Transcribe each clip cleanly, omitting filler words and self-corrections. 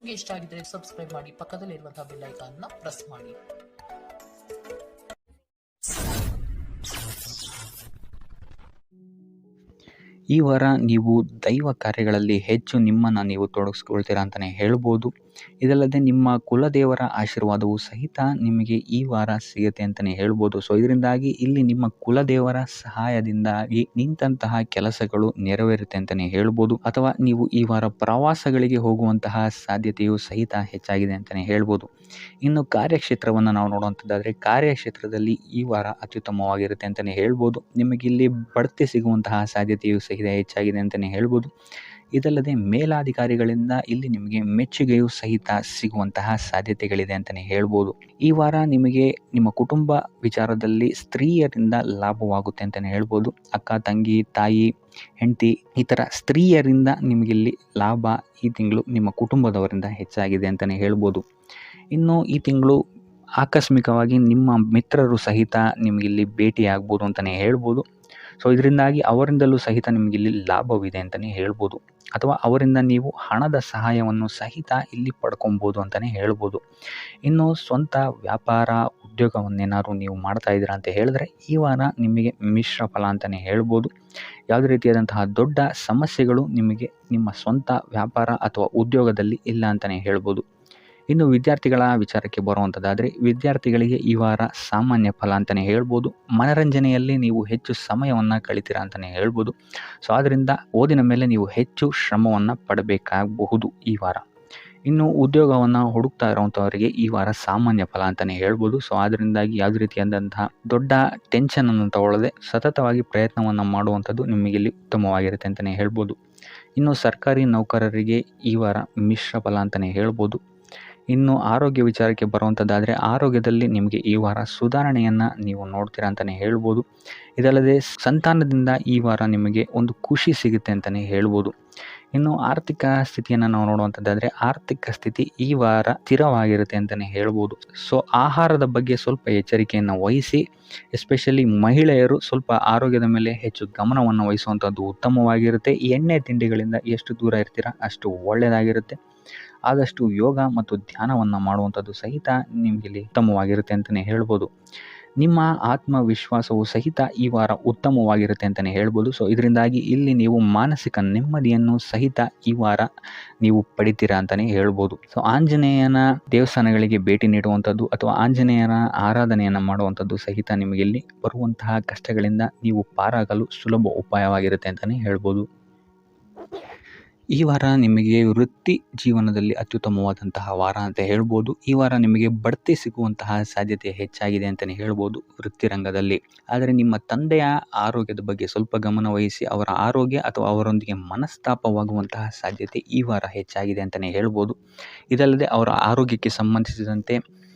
ನಿಮಗೆ ಇಷ್ಟ ಆಗಿದ್ರೆ ಸಬ್ಸ್ಕ್ರೈಬ್ ಮಾಡಿ, ಪಕ್ಕದಲ್ಲಿರುವಂತಹ ಬೆಲ್ ಐಕಾನ್ನ ಪ್ರೆಸ್ ಮಾಡಿ. ಈ ವಾರ ನೀವು ದೈವ ಕಾರ್ಯಗಳಲ್ಲಿ ಹೆಚ್ಚು ನಿಮ್ಮನ್ನು ನೀವು ತೊಡಗಿಸ್ಕೊಳ್ತೀರಾ ಅಂತಲೇ ಹೇಳ್ಬೋದು. ಇದಲ್ಲದೆ ನಿಮ್ಮ ಕುಲದೇವರ ಆಶೀರ್ವಾದವು ಸಹಿತ ನಿಮಗೆ ಈ ವಾರ ಸಿಗುತ್ತೆ ಅಂತಲೇ ಹೇಳ್ಬೋದು. ಸೊ ಇದರಿಂದಾಗಿ ಇಲ್ಲಿ ನಿಮ್ಮ ಕುಲದೇವರ ಸಹಾಯದಿಂದಾಗಿ ನಿಂತಹ ಕೆಲಸಗಳು ನೆರವೇರುತ್ತೆ ಅಂತಲೇ ಹೇಳ್ಬೋದು. ಅಥವಾ ನೀವು ಈ ವಾರ ಪ್ರವಾಸಗಳಿಗೆ ಹೋಗುವಂತಹ ಸಾಧ್ಯತೆಯು ಸಹಿತ ಹೆಚ್ಚಾಗಿದೆ ಅಂತಲೇ ಹೇಳ್ಬೋದು. ಇನ್ನು ಕಾರ್ಯಕ್ಷೇತ್ರವನ್ನು ನಾವು ನೋಡುವಂಥದ್ದಾದರೆ ಕಾರ್ಯಕ್ಷೇತ್ರದಲ್ಲಿ ಈ ವಾರ ಅತ್ಯುತ್ತಮವಾಗಿರುತ್ತೆ ಅಂತಲೇ ಹೇಳ್ಬೋದು. ನಿಮಗಿಲ್ಲಿ ಬಡ್ತಿ ಸಿಗುವಂತಹ ಸಾಧ್ಯತೆಯು ಸಹಿತ ಹೆಚ್ಚಾಗಿದೆ ಅಂತಲೇ ಹೇಳ್ಬೋದು. ಇದಲ್ಲದೆ ಮೇಲಾಧಿಕಾರಿಗಳಿಂದ ಇಲ್ಲಿ ನಿಮಗೆ ಮೆಚ್ಚುಗೆಯು ಸಹಿತ ಸಿಗುವಂತಹ ಸಾಧ್ಯತೆಗಳಿದೆ ಅಂತಲೇ ಹೇಳ್ಬೋದು. ಈ ವಾರ ನಿಮಗೆ ನಿಮ್ಮ ಕುಟುಂಬ ವಿಚಾರದಲ್ಲಿ ಸ್ತ್ರೀಯರಿಂದ ಲಾಭವಾಗುತ್ತೆ ಅಂತಲೇ ಹೇಳ್ಬೋದು. ಅಕ್ಕ, ತಂಗಿ, ತಾಯಿ, ಹೆಂಡತಿ ಈ ಥರ ಸ್ತ್ರೀಯರಿಂದ ನಿಮಗಿಲ್ಲಿ ಲಾಭ ಈ ತಿಂಗಳು ನಿಮ್ಮ ಕುಟುಂಬದವರಿಂದ ಹೆಚ್ಚಾಗಿದೆ ಅಂತಲೇ ಹೇಳ್ಬೋದು. ಇನ್ನು ಈ ತಿಂಗಳು ಆಕಸ್ಮಿಕವಾಗಿ ನಿಮ್ಮ ಮಿತ್ರರು ಸಹಿತ ನಿಮಗಿಲ್ಲಿ ಭೇಟಿಯಾಗ್ಬೋದು ಅಂತಲೇ ಹೇಳ್ಬೋದು. ಸೊ ಇದರಿಂದಾಗಿ ಅವರಿಂದಲೂ ಸಹಿತ ನಿಮಗಿಲ್ಲಿ ಲಾಭವಿದೆ ಅಂತಲೇ ಹೇಳ್ಬೋದು. ಅಥವಾ ಅವರಿಂದ ನೀವು ಹಣದ ಸಹಾಯವನ್ನು ಸಹಿತ ಇಲ್ಲಿ ಪಡ್ಕೊಬೋದು ಅಂತಲೇ ಹೇಳ್ಬೋದು. ಇನ್ನು ಸ್ವಂತ ವ್ಯಾಪಾರ ಉದ್ಯೋಗವನ್ನೇನಾದ್ರು ನೀವು ಮಾಡ್ತಾ ಇದ್ದೀರಾ ಅಂತ ಹೇಳಿದ್ರೆ ಈ ವಾರ ನಿಮಗೆ ಮಿಶ್ರ ಫಲ ಅಂತಲೇ ಹೇಳ್ಬೋದು. ಯಾವುದೇ ರೀತಿಯಾದಂತಹ ದೊಡ್ಡ ಸಮಸ್ಯೆಗಳು ನಿಮಗೆ ನಿಮ್ಮ ಸ್ವಂತ ವ್ಯಾಪಾರ ಅಥವಾ ಉದ್ಯೋಗದಲ್ಲಿ ಇಲ್ಲ ಅಂತಲೇ ಹೇಳ್ಬೋದು. ಇನ್ನು ವಿದ್ಯಾರ್ಥಿಗಳ ವಿಚಾರಕ್ಕೆ ಬರುವಂಥದ್ದಾದರೆ ವಿದ್ಯಾರ್ಥಿಗಳಿಗೆ ಈ ವಾರ ಸಾಮಾನ್ಯ ಫಲ ಅಂತಲೇ ಹೇಳ್ಬೋದು. ಮನರಂಜನೆಯಲ್ಲಿ ನೀವು ಹೆಚ್ಚು ಸಮಯವನ್ನು ಕಳಿತೀರಾ ಅಂತಲೇ ಹೇಳ್ಬೋದು. ಸೊ ಆದ್ದರಿಂದ ಓದಿನ ಮೇಲೆ ನೀವು ಹೆಚ್ಚು ಶ್ರಮವನ್ನು ಪಡಬೇಕಾಗಬಹುದು ಈ ವಾರ. ಇನ್ನು ಉದ್ಯೋಗವನ್ನು ಹುಡುಕ್ತಾ ಇರೋವಂಥವರಿಗೆ ಈ ವಾರ ಸಾಮಾನ್ಯ ಫಲ ಅಂತಲೇ ಹೇಳ್ಬೋದು. ಸೊ ಅದರಿಂದಾಗಿ ಯಾವುದೇ ರೀತಿಯಾದಂತಹ ದೊಡ್ಡ ಟೆನ್ಷನನ್ನು ತಗೊಳ್ಳದೆ ಸತತವಾಗಿ ಪ್ರಯತ್ನವನ್ನು ಮಾಡುವಂಥದ್ದು ನಿಮಗಿಲ್ಲಿ ಉತ್ತಮವಾಗಿರುತ್ತೆ ಅಂತಲೇ ಹೇಳ್ಬೋದು. ಇನ್ನು ಸರ್ಕಾರಿ ನೌಕರರಿಗೆ ಈ ವಾರ ಮಿಶ್ರ ಫಲ ಅಂತಲೇ ಹೇಳ್ಬೋದು. ಇನ್ನು ಆರೋಗ್ಯ ವಿಚಾರಕ್ಕೆ ಬರುವಂಥದ್ದಾದರೆ ಆರೋಗ್ಯದಲ್ಲಿ ನಿಮಗೆ ಈ ವಾರ ಸುಧಾರಣೆಯನ್ನು ನೀವು ನೋಡ್ತೀರಾ ಅಂತಲೇ ಹೇಳ್ಬೋದು. ಇದಲ್ಲದೆ ಸಂತಾನದಿಂದ ಈ ವಾರ ನಿಮಗೆ ಒಂದು ಖುಷಿ ಸಿಗುತ್ತೆ ಅಂತಲೇ ಹೇಳ್ಬೋದು. ಇನ್ನು ಆರ್ಥಿಕ ಸ್ಥಿತಿಯನ್ನು ನಾವು ನೋಡುವಂಥದ್ದಾದರೆ ಆರ್ಥಿಕ ಸ್ಥಿತಿ ಈ ವಾರ ಸ್ಥಿರವಾಗಿರುತ್ತೆ ಅಂತಲೇ ಹೇಳ್ಬೋದು. ಸೊ ಆಹಾರದ ಬಗ್ಗೆ ಸ್ವಲ್ಪ ಎಚ್ಚರಿಕೆಯನ್ನು ವಹಿಸಿ, ಎಸ್ಪೆಷಲಿ ಮಹಿಳೆಯರು ಸ್ವಲ್ಪ ಆರೋಗ್ಯದ ಮೇಲೆ ಹೆಚ್ಚು ಗಮನವನ್ನು ವಹಿಸುವಂಥದ್ದು ಉತ್ತಮವಾಗಿರುತ್ತೆ. ಎಣ್ಣೆ ತಿಂಡಿಗಳಿಂದ ಎಷ್ಟು ದೂರ ಇರ್ತೀರಾ ಅಷ್ಟು ಒಳ್ಳೆಯದಾಗಿರುತ್ತೆ. ಆದಷ್ಟು ಯೋಗ ಮತ್ತು ಧ್ಯಾನವನ್ನು ಮಾಡುವಂಥದ್ದು ಸಹಿತ ನಿಮಗಿಲ್ಲಿ ಉತ್ತಮವಾಗಿರುತ್ತೆ ಅಂತಲೇ ಹೇಳ್ಬೋದು. ನಿಮ್ಮ ಆತ್ಮವಿಶ್ವಾಸವು ಸಹಿತ ಈ ವಾರ ಉತ್ತಮವಾಗಿರುತ್ತೆ ಅಂತಲೇ ಹೇಳ್ಬೋದು. ಸೊ ಇದರಿಂದಾಗಿ ಇಲ್ಲಿ ನೀವು ಮಾನಸಿಕ ನೆಮ್ಮದಿಯನ್ನು ಸಹಿತ ಈ ವಾರ ನೀವು ಪಡಿತೀರಾ ಅಂತಲೇ ಹೇಳ್ಬೋದು. ಸೊ ಆಂಜನೇಯನ ದೇವಸ್ಥಾನಗಳಿಗೆ ಭೇಟಿ ನೀಡುವಂಥದ್ದು ಅಥವಾ ಆಂಜನೇಯನ ಆರಾಧನೆಯನ್ನು ಮಾಡುವಂಥದ್ದು ಸಹಿತ ನಿಮಗಿಲ್ಲಿ ಬರುವಂತಹ ಕಷ್ಟಗಳಿಂದ ನೀವು ಪಾರಾಗಲು ಸುಲಭ ಉಪಾಯವಾಗಿರುತ್ತೆ ಅಂತಲೇ ಹೇಳ್ಬೋದು. ಈ ವಾರ ನಿಮಗೆ ವೃತ್ತಿ ಜೀವನದಲ್ಲಿ ಅತ್ಯುತ್ತಮವಾದಂತಹ ವಾರ ಅಂತ ಹೇಳ್ಬೋದು. ಈ ವಾರ ನಿಮಗೆ ಬಡ್ತಿ ಸಿಗುವಂತಹ ಸಾಧ್ಯತೆ ಹೆಚ್ಚಾಗಿದೆ ಅಂತಲೇ ಹೇಳ್ಬೋದು ವೃತ್ತಿ ರಂಗದಲ್ಲಿ. ಆದರೆ ನಿಮ್ಮ ತಂದೆಯ ಆರೋಗ್ಯದ ಬಗ್ಗೆ ಸ್ವಲ್ಪ ಗಮನ ವಹಿಸಿ ಅವರ ಆರೋಗ್ಯ ಅಥವಾ ಅವರೊಂದಿಗೆ ಮನಸ್ತಾಪವಾಗುವಂತಹ ಸಾಧ್ಯತೆ ಈ ವಾರ ಹೆಚ್ಚಾಗಿದೆ ಅಂತಲೇ ಹೇಳ್ಬೋದು. ಇದಲ್ಲದೆ ಅವರ ಆರೋಗ್ಯಕ್ಕೆ ಸಂಬಂಧಿಸಿದಂತೆ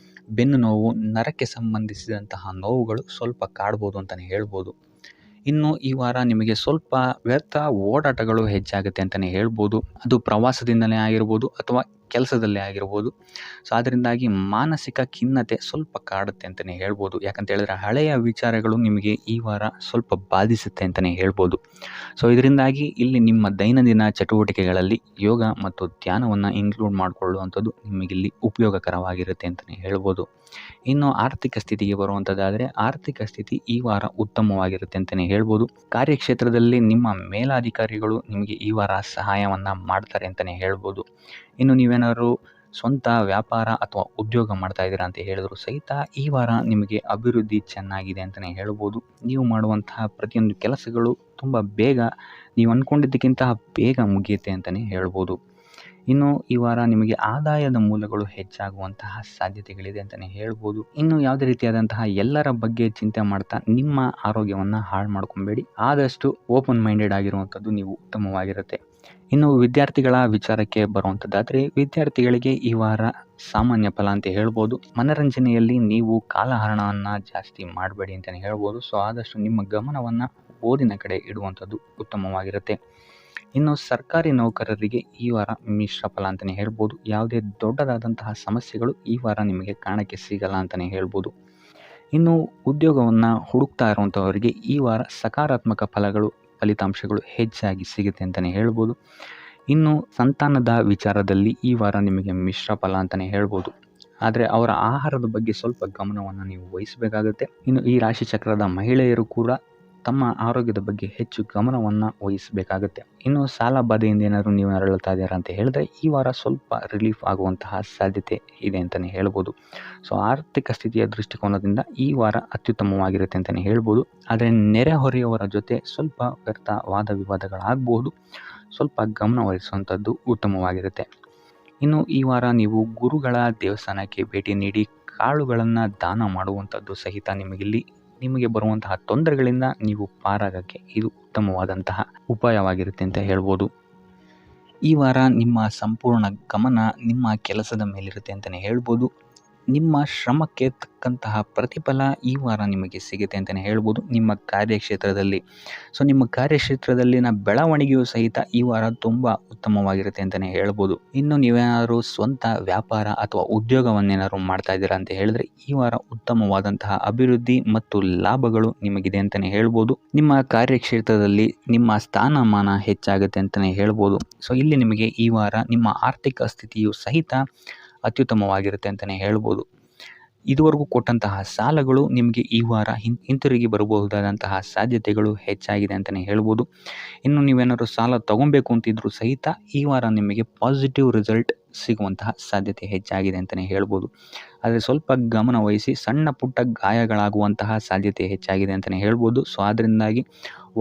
ಬೆನ್ನು ನೋವು, ನರಕ್ಕೆ ಸಂಬಂಧಿಸಿದಂತಹ ನೋವುಗಳು ಸ್ವಲ್ಪ ಕಾಡ್ಬೋದು ಅಂತಲೇ ಹೇಳ್ಬೋದು. ಇನ್ನು ಈ ವಾರ ನಿಮಗೆ ಸ್ವಲ್ಪ ವ್ಯರ್ಥ ಓಡಾಟಗಳು ಹೆಚ್ಚಾಗುತ್ತೆ ಅಂತಲೇ ಹೇಳ್ಬೋದು. ಅದು ಪ್ರವಾಸದಿಂದಲೇ ಆಗಿರ್ಬೋದು ಅಥವಾ ಕೆಲಸದಲ್ಲೇ ಆಗಿರ್ಬೋದು. ಸೊ ಅದರಿಂದಾಗಿ ಮಾನಸಿಕ ಖಿನ್ನತೆ ಸ್ವಲ್ಪ ಕಾಡುತ್ತೆ ಅಂತಲೇ ಹೇಳ್ಬೋದು. ಯಾಕಂತ ಹೇಳಿದ್ರೆ ಹಳೆಯ ವಿಚಾರಗಳು ನಿಮಗೆ ಈ ವಾರ ಸ್ವಲ್ಪ ಬಾಧಿಸುತ್ತೆ ಅಂತಲೇ ಹೇಳ್ಬೋದು. ಸೊ ಇದರಿಂದಾಗಿ ಇಲ್ಲಿ ನಿಮ್ಮ ದೈನಂದಿನ ಚಟುವಟಿಕೆಗಳಲ್ಲಿ ಯೋಗ ಮತ್ತು ಧ್ಯಾನವನ್ನು ಇನ್ಕ್ಲೂಡ್ ಮಾಡಿಕೊಳ್ಳುವಂಥದ್ದು ನಿಮಗಿಲ್ಲಿ ಉಪಯೋಗಕರವಾಗಿರುತ್ತೆ ಅಂತಲೇ ಹೇಳ್ಬೋದು. ಇನ್ನು ಆರ್ಥಿಕ ಸ್ಥಿತಿಗೆ ಬರುವಂಥದ್ದಾದರೆ ಆರ್ಥಿಕ ಸ್ಥಿತಿ ಈ ವಾರ ಉತ್ತಮವಾಗಿರುತ್ತೆ ಅಂತಲೇ ಹೇಳ್ಬೋದು. ಕಾರ್ಯಕ್ಷೇತ್ರದಲ್ಲಿ ನಿಮ್ಮ ಮೇಲಾಧಿಕಾರಿಗಳು ನಿಮಗೆ ಈ ವಾರ ಸಹಾಯವನ್ನು ಮಾಡ್ತಾರೆ ಅಂತಲೇ ಹೇಳ್ಬೋದು. ಇನ್ನು ನೀವೇನಾದ್ರು ಸ್ವಂತ ವ್ಯಾಪಾರ ಅಥವಾ ಉದ್ಯೋಗ ಮಾಡ್ತಾ ಇದ್ದೀರಾ ಅಂತ ಹೇಳಿದ್ರು ಸಹಿತ ಈ ವಾರ ನಿಮಗೆ ಅಭಿವೃದ್ಧಿ ಚೆನ್ನಾಗಿದೆ ಅಂತಲೇ ಹೇಳ್ಬೋದು. ನೀವು ಮಾಡುವಂತಹ ಪ್ರತಿಯೊಂದು ಕೆಲಸಗಳು ತುಂಬ ಬೇಗ ನೀವು ಅಂದ್ಕೊಂಡಿದ್ದಕ್ಕಿಂತ ಬೇಗ ಮುಗಿಯುತ್ತೆ ಅಂತಲೇ ಹೇಳ್ಬೋದು. ಇನ್ನು ಈ ವಾರ ನಿಮಗೆ ಆದಾಯದ ಮೂಲಗಳು ಹೆಚ್ಚಾಗುವಂತಹ ಸಾಧ್ಯತೆಗಳಿದೆ ಅಂತಲೇ ಹೇಳ್ಬೋದು. ಇನ್ನು ಯಾವುದೇ ರೀತಿಯಾದಂತಹ ಎಲ್ಲರ ಬಗ್ಗೆ ಚಿಂತೆ ಮಾಡ್ತಾ ನಿಮ್ಮ ಆರೋಗ್ಯವನ್ನು ಹಾಳು ಮಾಡ್ಕೊಬೇಡಿ. ಆದಷ್ಟು ಓಪನ್ ಮೈಂಡೆಡ್ ಆಗಿರುವಂಥದ್ದು ನೀವು ಉತ್ತಮವಾಗಿರುತ್ತೆ. ಇನ್ನು ವಿದ್ಯಾರ್ಥಿಗಳ ವಿಚಾರಕ್ಕೆ ಬರುವಂಥದ್ದಾದರೆ ವಿದ್ಯಾರ್ಥಿಗಳಿಗೆ ಈ ವಾರ ಸಾಮಾನ್ಯ ಫಲ ಅಂತ ಹೇಳ್ಬೋದು. ಮನರಂಜನೆಯಲ್ಲಿ ನೀವು ಕಾಲಹರಣವನ್ನು ಜಾಸ್ತಿ ಮಾಡಬೇಡಿ ಅಂತಲೇ ಹೇಳ್ಬೋದು. ಸೊ ಆದಷ್ಟು ನಿಮ್ಮ ಗಮನವನ್ನು ಓದಿನ ಕಡೆ ಇಡುವಂಥದ್ದು ಉತ್ತಮವಾಗಿರುತ್ತೆ. ಇನ್ನು ಸರ್ಕಾರಿ ನೌಕರರಿಗೆ ಈ ವಾರ ಮಿಶ್ರ ಫಲ ಅಂತಲೇ ಹೇಳ್ಬೋದು. ಯಾವುದೇ ದೊಡ್ಡದಾದಂತಹ ಸಮಸ್ಯೆಗಳು ಈ ವಾರ ನಿಮಗೆ ಕಾಣಕ್ಕೆ ಸಿಗಲ್ಲ ಅಂತಲೇ ಹೇಳ್ಬೋದು. ಇನ್ನು ಉದ್ಯೋಗವನ್ನು ಹುಡುಕ್ತಾ ಇರುವಂಥವರಿಗೆ ಈ ವಾರ ಸಕಾರಾತ್ಮಕ ಫಲಿತಾಂಶಗಳು ಹೆಚ್ಚಾಗಿ ಸಿಗುತ್ತೆ ಅಂತಲೇ ಹೇಳ್ಬೋದು. ಇನ್ನು ಸಂತಾನದ ವಿಚಾರದಲ್ಲಿ ಈ ವಾರ ನಿಮಗೆ ಮಿಶ್ರ ಫಲ ಅಂತಲೇ ಹೇಳ್ಬೋದು. ಆದರೆ ಅವರ ಆಹಾರದ ಬಗ್ಗೆ ಸ್ವಲ್ಪ ಗಮನವನ್ನು ನೀವು ವಹಿಸಬೇಕಾಗುತ್ತೆ. ಇನ್ನು ಈ ರಾಶಿ ಚಕ್ರದ ಮಹಿಳೆಯರು ಕೂಡ ತಮ್ಮ ಆರೋಗ್ಯದ ಬಗ್ಗೆ ಹೆಚ್ಚು ಗಮನವನ್ನು ವಹಿಸಬೇಕಾಗುತ್ತೆ. ಇನ್ನು ಸಾಲ ಬಾಧೆಯಿಂದ ಏನಾದರೂ ನೀವು ನರಳುತ್ತಾ ಇದ್ದೀರಾ ಅಂತ ಹೇಳಿದ್ರೆ ಈ ವಾರ ಸ್ವಲ್ಪ ರಿಲೀಫ್ ಆಗುವಂತಹ ಸಾಧ್ಯತೆ ಇದೆ ಅಂತಲೇ ಹೇಳ್ಬೋದು. ಸೊ ಆರ್ಥಿಕ ಸ್ಥಿತಿಯ ದೃಷ್ಟಿಕೋನದಿಂದ ಈ ವಾರ ಅತ್ಯುತ್ತಮವಾಗಿರುತ್ತೆ ಅಂತಲೇ ಹೇಳ್ಬೋದು. ಆದರೆ ನೆರೆಹೊರೆಯವರ ಜೊತೆ ಸ್ವಲ್ಪ ವ್ಯರ್ಥ ವಾದ ವಿವಾದಗಳಾಗಬಹುದು. ಸ್ವಲ್ಪ ಗಮನ ವಹಿಸುವಂಥದ್ದು ಉತ್ತಮವಾಗಿರುತ್ತೆ. ಇನ್ನು ಈ ವಾರ ನೀವು ಗುರುಗಳ ದೇವಸ್ಥಾನಕ್ಕೆ ಭೇಟಿ ನೀಡಿ ಕಾಳುಗಳನ್ನು ದಾನ ಮಾಡುವಂಥದ್ದು ಸಹಿತ ನಿಮಗೆ ಬರುವಂತಹ ತೊಂದರೆಗಳಿಂದ ನೀವು ಪಾರಾಗಕ್ಕೆ ಇದು ಉತ್ತಮವಾದಂತಹ ಉಪಾಯವಾಗಿರುತ್ತೆ ಅಂತ ಹೇಳ್ಬೋದು. ಈ ವಾರ ನಿಮ್ಮ ಸಂಪೂರ್ಣ ಗಮನ ನಿಮ್ಮ ಕೆಲಸದ ಮೇಲಿರುತ್ತೆ ಅಂತಲೇ ಹೇಳ್ಬೋದು. ನಿಮ್ಮ ಶ್ರಮಕ್ಕೆ ತಕ್ಕಂತಹ ಪ್ರತಿಫಲ ಈ ವಾರ ನಿಮಗೆ ಸಿಗುತ್ತೆ ಅಂತಲೇ ಹೇಳ್ಬೋದು ನಿಮ್ಮ ಕಾರ್ಯಕ್ಷೇತ್ರದಲ್ಲಿ. ಸೊ ನಿಮ್ಮ ಕಾರ್ಯಕ್ಷೇತ್ರದಲ್ಲಿನ ಬೆಳವಣಿಗೆಯೂ ಸಹಿತ ಈ ವಾರ ತುಂಬ ಉತ್ತಮವಾಗಿರುತ್ತೆ ಅಂತಲೇ ಹೇಳ್ಬೋದು. ಇನ್ನು ನೀವೇನಾದರೂ ಸ್ವಂತ ವ್ಯಾಪಾರ ಅಥವಾ ಉದ್ಯೋಗವನ್ನೇನಾದ್ರು ಮಾಡ್ತಾ ಇದ್ದೀರಾ ಅಂತ ಹೇಳಿದ್ರೆ ಈ ವಾರ ಉತ್ತಮವಾದಂತಹ ಅಭಿವೃದ್ಧಿ ಮತ್ತು ಲಾಭಗಳು ನಿಮಗಿದೆ ಅಂತಲೇ ಹೇಳ್ಬೋದು. ನಿಮ್ಮ ಕಾರ್ಯಕ್ಷೇತ್ರದಲ್ಲಿ ನಿಮ್ಮ ಸ್ಥಾನಮಾನ ಹೆಚ್ಚಾಗುತ್ತೆ ಅಂತಲೇ ಹೇಳ್ಬೋದು. ಸೊ ಇಲ್ಲಿ ನಿಮಗೆ ಈ ವಾರ ನಿಮ್ಮ ಆರ್ಥಿಕ ಸ್ಥಿತಿಯು ಸಹಿತ ಅತ್ಯುತ್ತಮವಾಗಿರುತ್ತೆ ಅಂತಲೇ ಹೇಳ್ಬೋದು. ಇದುವರೆಗೂ ಕೊಟ್ಟಂತಹ ಸಾಲಗಳು ನಿಮಗೆ ಈ ವಾರ ಹಿಂತಿರುಗಿ ಬರಬಹುದಾದಂತಹ ಸಾಧ್ಯತೆಗಳು ಹೆಚ್ಚಾಗಿದೆ ಅಂತಲೇ ಹೇಳ್ಬೋದು. ಇನ್ನು ನೀವೇನಾದರೂ ಸಾಲ ತಗೊಬೇಕು ಅಂತಿದ್ರು ಸಹಿತ ಈ ವಾರ ನಿಮಗೆ ಪಾಸಿಟಿವ್ ರಿಸಲ್ಟ್ ಸಿಗುವಂತಹ ಸಾಧ್ಯತೆ ಹೆಚ್ಚಾಗಿದೆ ಅಂತಲೇ ಹೇಳ್ಬೋದು. ಆದರೆ ಸ್ವಲ್ಪ ಗಮನ ವಹಿಸಿ ಸಣ್ಣ ಪುಟ್ಟ ಗಾಯಗಳಾಗುವಂತಹ ಸಾಧ್ಯತೆ ಹೆಚ್ಚಾಗಿದೆ ಅಂತಲೇ ಹೇಳ್ಬೋದು. ಸೊ ಅದರಿಂದಾಗಿ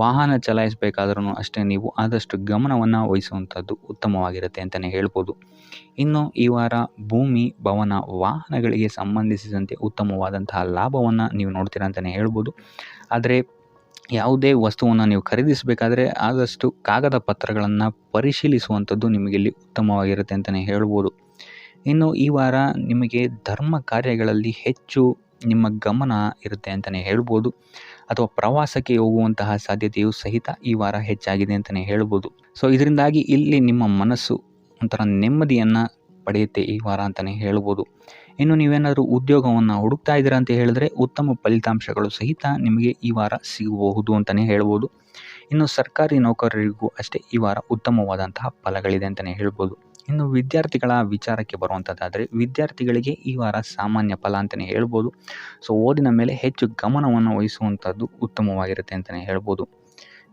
ವಾಹನ ಚಲಾಯಿಸಬೇಕಾದ್ರೂ ಅಷ್ಟೇ ನೀವು ಆದಷ್ಟು ಗಮನವನ್ನು ವಹಿಸುವಂಥದ್ದು ಉತ್ತಮವಾಗಿರುತ್ತೆ ಅಂತಲೇ ಹೇಳ್ಬೋದು. ಇನ್ನು ಈ ವಾರ ಭೂಮಿ, ಭವನ, ವಾಹನಗಳಿಗೆ ಸಂಬಂಧಿಸಿದಂತೆ ಉತ್ತಮವಾದಂತಹ ಲಾಭವನ್ನು ನೀವು ನೋಡ್ತೀರಾ ಅಂತಲೇ ಹೇಳ್ಬೋದು. ಆದರೆ ಯಾವುದೇ ವಸ್ತುವನ್ನು ನೀವು ಖರೀದಿಸಬೇಕಾದ್ರೆ ಆದಷ್ಟು ಕಾಗದ ಪತ್ರಗಳನ್ನು ಪರಿಶೀಲಿಸುವಂಥದ್ದು ನಿಮಗೆ ಇಲ್ಲಿ ಉತ್ತಮವಾಗಿರುತ್ತೆ ಅಂತಲೇ ಹೇಳ್ಬೋದು. ಇನ್ನು ಈ ವಾರ ನಿಮಗೆ ಧರ್ಮ ಕಾರ್ಯಗಳಲ್ಲಿ ಹೆಚ್ಚು ನಿಮ್ಮ ಗಮನ ಇರುತ್ತೆ ಅಂತಲೇ ಹೇಳ್ಬೋದು. ಅಥವಾ ಪ್ರವಾಸಕ್ಕೆ ಹೋಗುವಂತಹ ಸಾಧ್ಯತೆಯು ಸಹಿತ ಈ ವಾರ ಹೆಚ್ಚಾಗಿದೆ ಅಂತಲೇ ಹೇಳ್ಬೋದು. ಸೊ ಇದರಿಂದಾಗಿ ಇಲ್ಲಿ ನಿಮ್ಮ ಮನಸ್ಸು ಒಂಥರ ನೆಮ್ಮದಿಯನ್ನು ಪಡೆಯುತ್ತೆ ಈ ವಾರ ಅಂತಲೇ ಹೇಳ್ಬೋದು. ಇನ್ನು ನೀವೇನಾದರೂ ಉದ್ಯೋಗವನ್ನು ಹುಡುಕ್ತಾ ಇದ್ದೀರಾ ಅಂತ ಹೇಳಿದ್ರೆ ಉತ್ತಮ ಫಲಿತಾಂಶಗಳು ಸಹಿತ ನಿಮಗೆ ಈ ವಾರ ಸಿಗಬಹುದು ಅಂತಲೇ ಹೇಳ್ಬೋದು. ಇನ್ನು ಸರ್ಕಾರಿ ನೌಕರರಿಗೂ ಅಷ್ಟೇ ಈ ವಾರ ಉತ್ತಮವಾದಂತಹ ಫಲಗಳಿದೆ ಅಂತಲೇ ಹೇಳ್ಬೋದು. ಇನ್ನು ವಿದ್ಯಾರ್ಥಿಗಳ ವಿಚಾರಕ್ಕೆ ಬರುವಂಥದ್ದಾದರೆ ವಿದ್ಯಾರ್ಥಿಗಳಿಗೆ ಈ ವಾರ ಸಾಮಾನ್ಯ ಫಲ ಅಂತಲೇ ಹೇಳ್ಬೋದು. ಸೊ ಓದಿನ ಮೇಲೆ ಹೆಚ್ಚು ಗಮನವನ್ನು ವಹಿಸುವಂಥದ್ದು ಉತ್ತಮವಾಗಿರುತ್ತೆ ಅಂತಲೇ ಹೇಳ್ಬೋದು.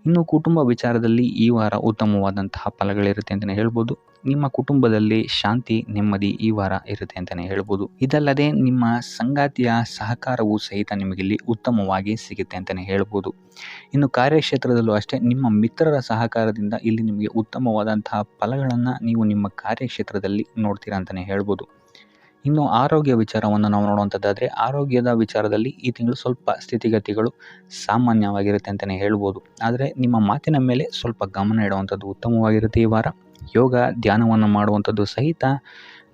ಇನ್ನು ಕುಟುಂಬ ವಿಚಾರದಲ್ಲಿ ಈ ವಾರ ಉತ್ತಮವಾದಂತಹ ಫಲಗಳಿರುತ್ತೆ ಅಂತಲೇ ಹೇಳ್ಬೋದು. ನಿಮ್ಮ ಕುಟುಂಬದಲ್ಲಿ ಶಾಂತಿ, ನೆಮ್ಮದಿ ಈ ವಾರ ಇರುತ್ತೆ ಅಂತಲೇ ಹೇಳ್ಬೋದು. ಇದಲ್ಲದೆ ನಿಮ್ಮ ಸಂಗಾತಿಯ ಸಹಕಾರವೂ ಸಹಿತ ನಿಮಗಿಲ್ಲಿ ಉತ್ತಮವಾಗಿ ಸಿಗುತ್ತೆ ಅಂತಲೇ ಹೇಳ್ಬೋದು. ಇನ್ನು ಕಾರ್ಯಕ್ಷೇತ್ರದಲ್ಲೂ ಅಷ್ಟೇ ನಿಮ್ಮ ಮಿತ್ರರ ಸಹಕಾರದಿಂದ ಇಲ್ಲಿ ನಿಮಗೆ ಉತ್ತಮವಾದಂತಹ ಫಲಗಳನ್ನು ನೀವು ನಿಮ್ಮ ಕಾರ್ಯಕ್ಷೇತ್ರದಲ್ಲಿ ನೋಡ್ತೀರಾ ಅಂತಲೇ ಹೇಳ್ಬೋದು. ಇನ್ನು ಆರೋಗ್ಯ ವಿಚಾರವನ್ನು ನಾವು ನೋಡುವಂಥದ್ದಾದರೆ ಆರೋಗ್ಯದ ವಿಚಾರದಲ್ಲಿ ಈ ತಿಂಗಳು ಸ್ವಲ್ಪ ಸ್ಥಿತಿಗತಿಗಳು ಸಾಮಾನ್ಯವಾಗಿರುತ್ತೆ ಅಂತಲೇ ಹೇಳ್ಬೋದು. ಆದರೆ ನಿಮ್ಮ ಮಾತಿನ ಮೇಲೆ ಸ್ವಲ್ಪ ಗಮನ ಇಡುವಂಥದ್ದು ಉತ್ತಮವಾಗಿರುತ್ತೆ ಈ ವಾರ. ಯೋಗ, ಧ್ಯಾನವನ್ನು ಮಾಡುವಂಥದ್ದು ಸಹಿತ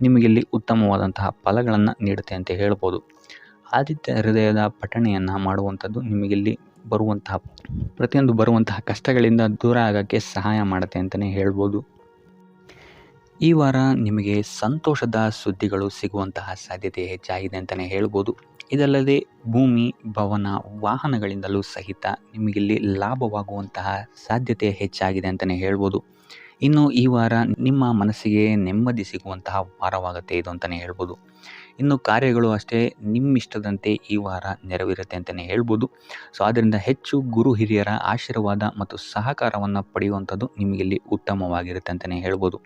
ನಿಮಗಿಲ್ಲಿ ಉತ್ತಮವಾದಂತಹ ಫಲಗಳನ್ನು ನೀಡುತ್ತೆ ಅಂತ ಹೇಳ್ಬೋದು. ಆದಿತ್ಯ ಹೃದಯದ ಪಠಣೆಯನ್ನು ಮಾಡುವಂಥದ್ದು ನಿಮಗಿಲ್ಲಿ ಬರುವಂತಹ ಕಷ್ಟಗಳಿಂದ ದೂರ ಆಗೋಕ್ಕೆ ಸಹಾಯ ಮಾಡುತ್ತೆ ಅಂತಲೇ ಹೇಳ್ಬೋದು. ಈ ವಾರ ನಿಮಗೆ ಸಂತೋಷದ ಸುದ್ದಿಗಳು ಸಿಗುವಂತಹ ಸಾಧ್ಯತೆ ಹೆಚ್ಚಾಗಿದೆ ಅಂತಲೇ ಹೇಳ್ಬೋದು. ಇದಲ್ಲದೆ ಭೂಮಿ, ಭವನ, ವಾಹನಗಳಿಂದಲೂ ಸಹಿತ ನಿಮಗಿಲ್ಲಿ ಲಾಭವಾಗುವಂತಹ ಸಾಧ್ಯತೆ ಹೆಚ್ಚಾಗಿದೆ ಅಂತಲೇ ಹೇಳ್ಬೋದು. ಇನ್ನು ಈ ವಾರ ನಿಮ್ಮ ಮನಸ್ಸಿಗೆ ನೆಮ್ಮದಿ ಸಿಗುವಂತಹ ವಾರವಾಗುತ್ತೆ ಇದು ಅಂತಲೇ ಹೇಳ್ಬೋದು. ಇನ್ನು ಕಾರ್ಯಗಳು ಅಷ್ಟೇ ನಿಮ್ಮಿಷ್ಟದಂತೆ ಈ ವಾರ ನೆರವೇರುತ್ತೆ ಅಂತಲೇ ಹೇಳ್ಬೋದು. ಸೊ ಆದ್ದರಿಂದ ಹೆಚ್ಚು ಗುರು ಹಿರಿಯರ ಆಶೀರ್ವಾದ ಮತ್ತು ಸಹಕಾರವನ್ನು ಪಡೆಯುವಂಥದ್ದು ನಿಮಗಿಲ್ಲಿ ಉತ್ತಮವಾಗಿರುತ್ತೆ ಅಂತಲೇ ಹೇಳ್ಬೋದು.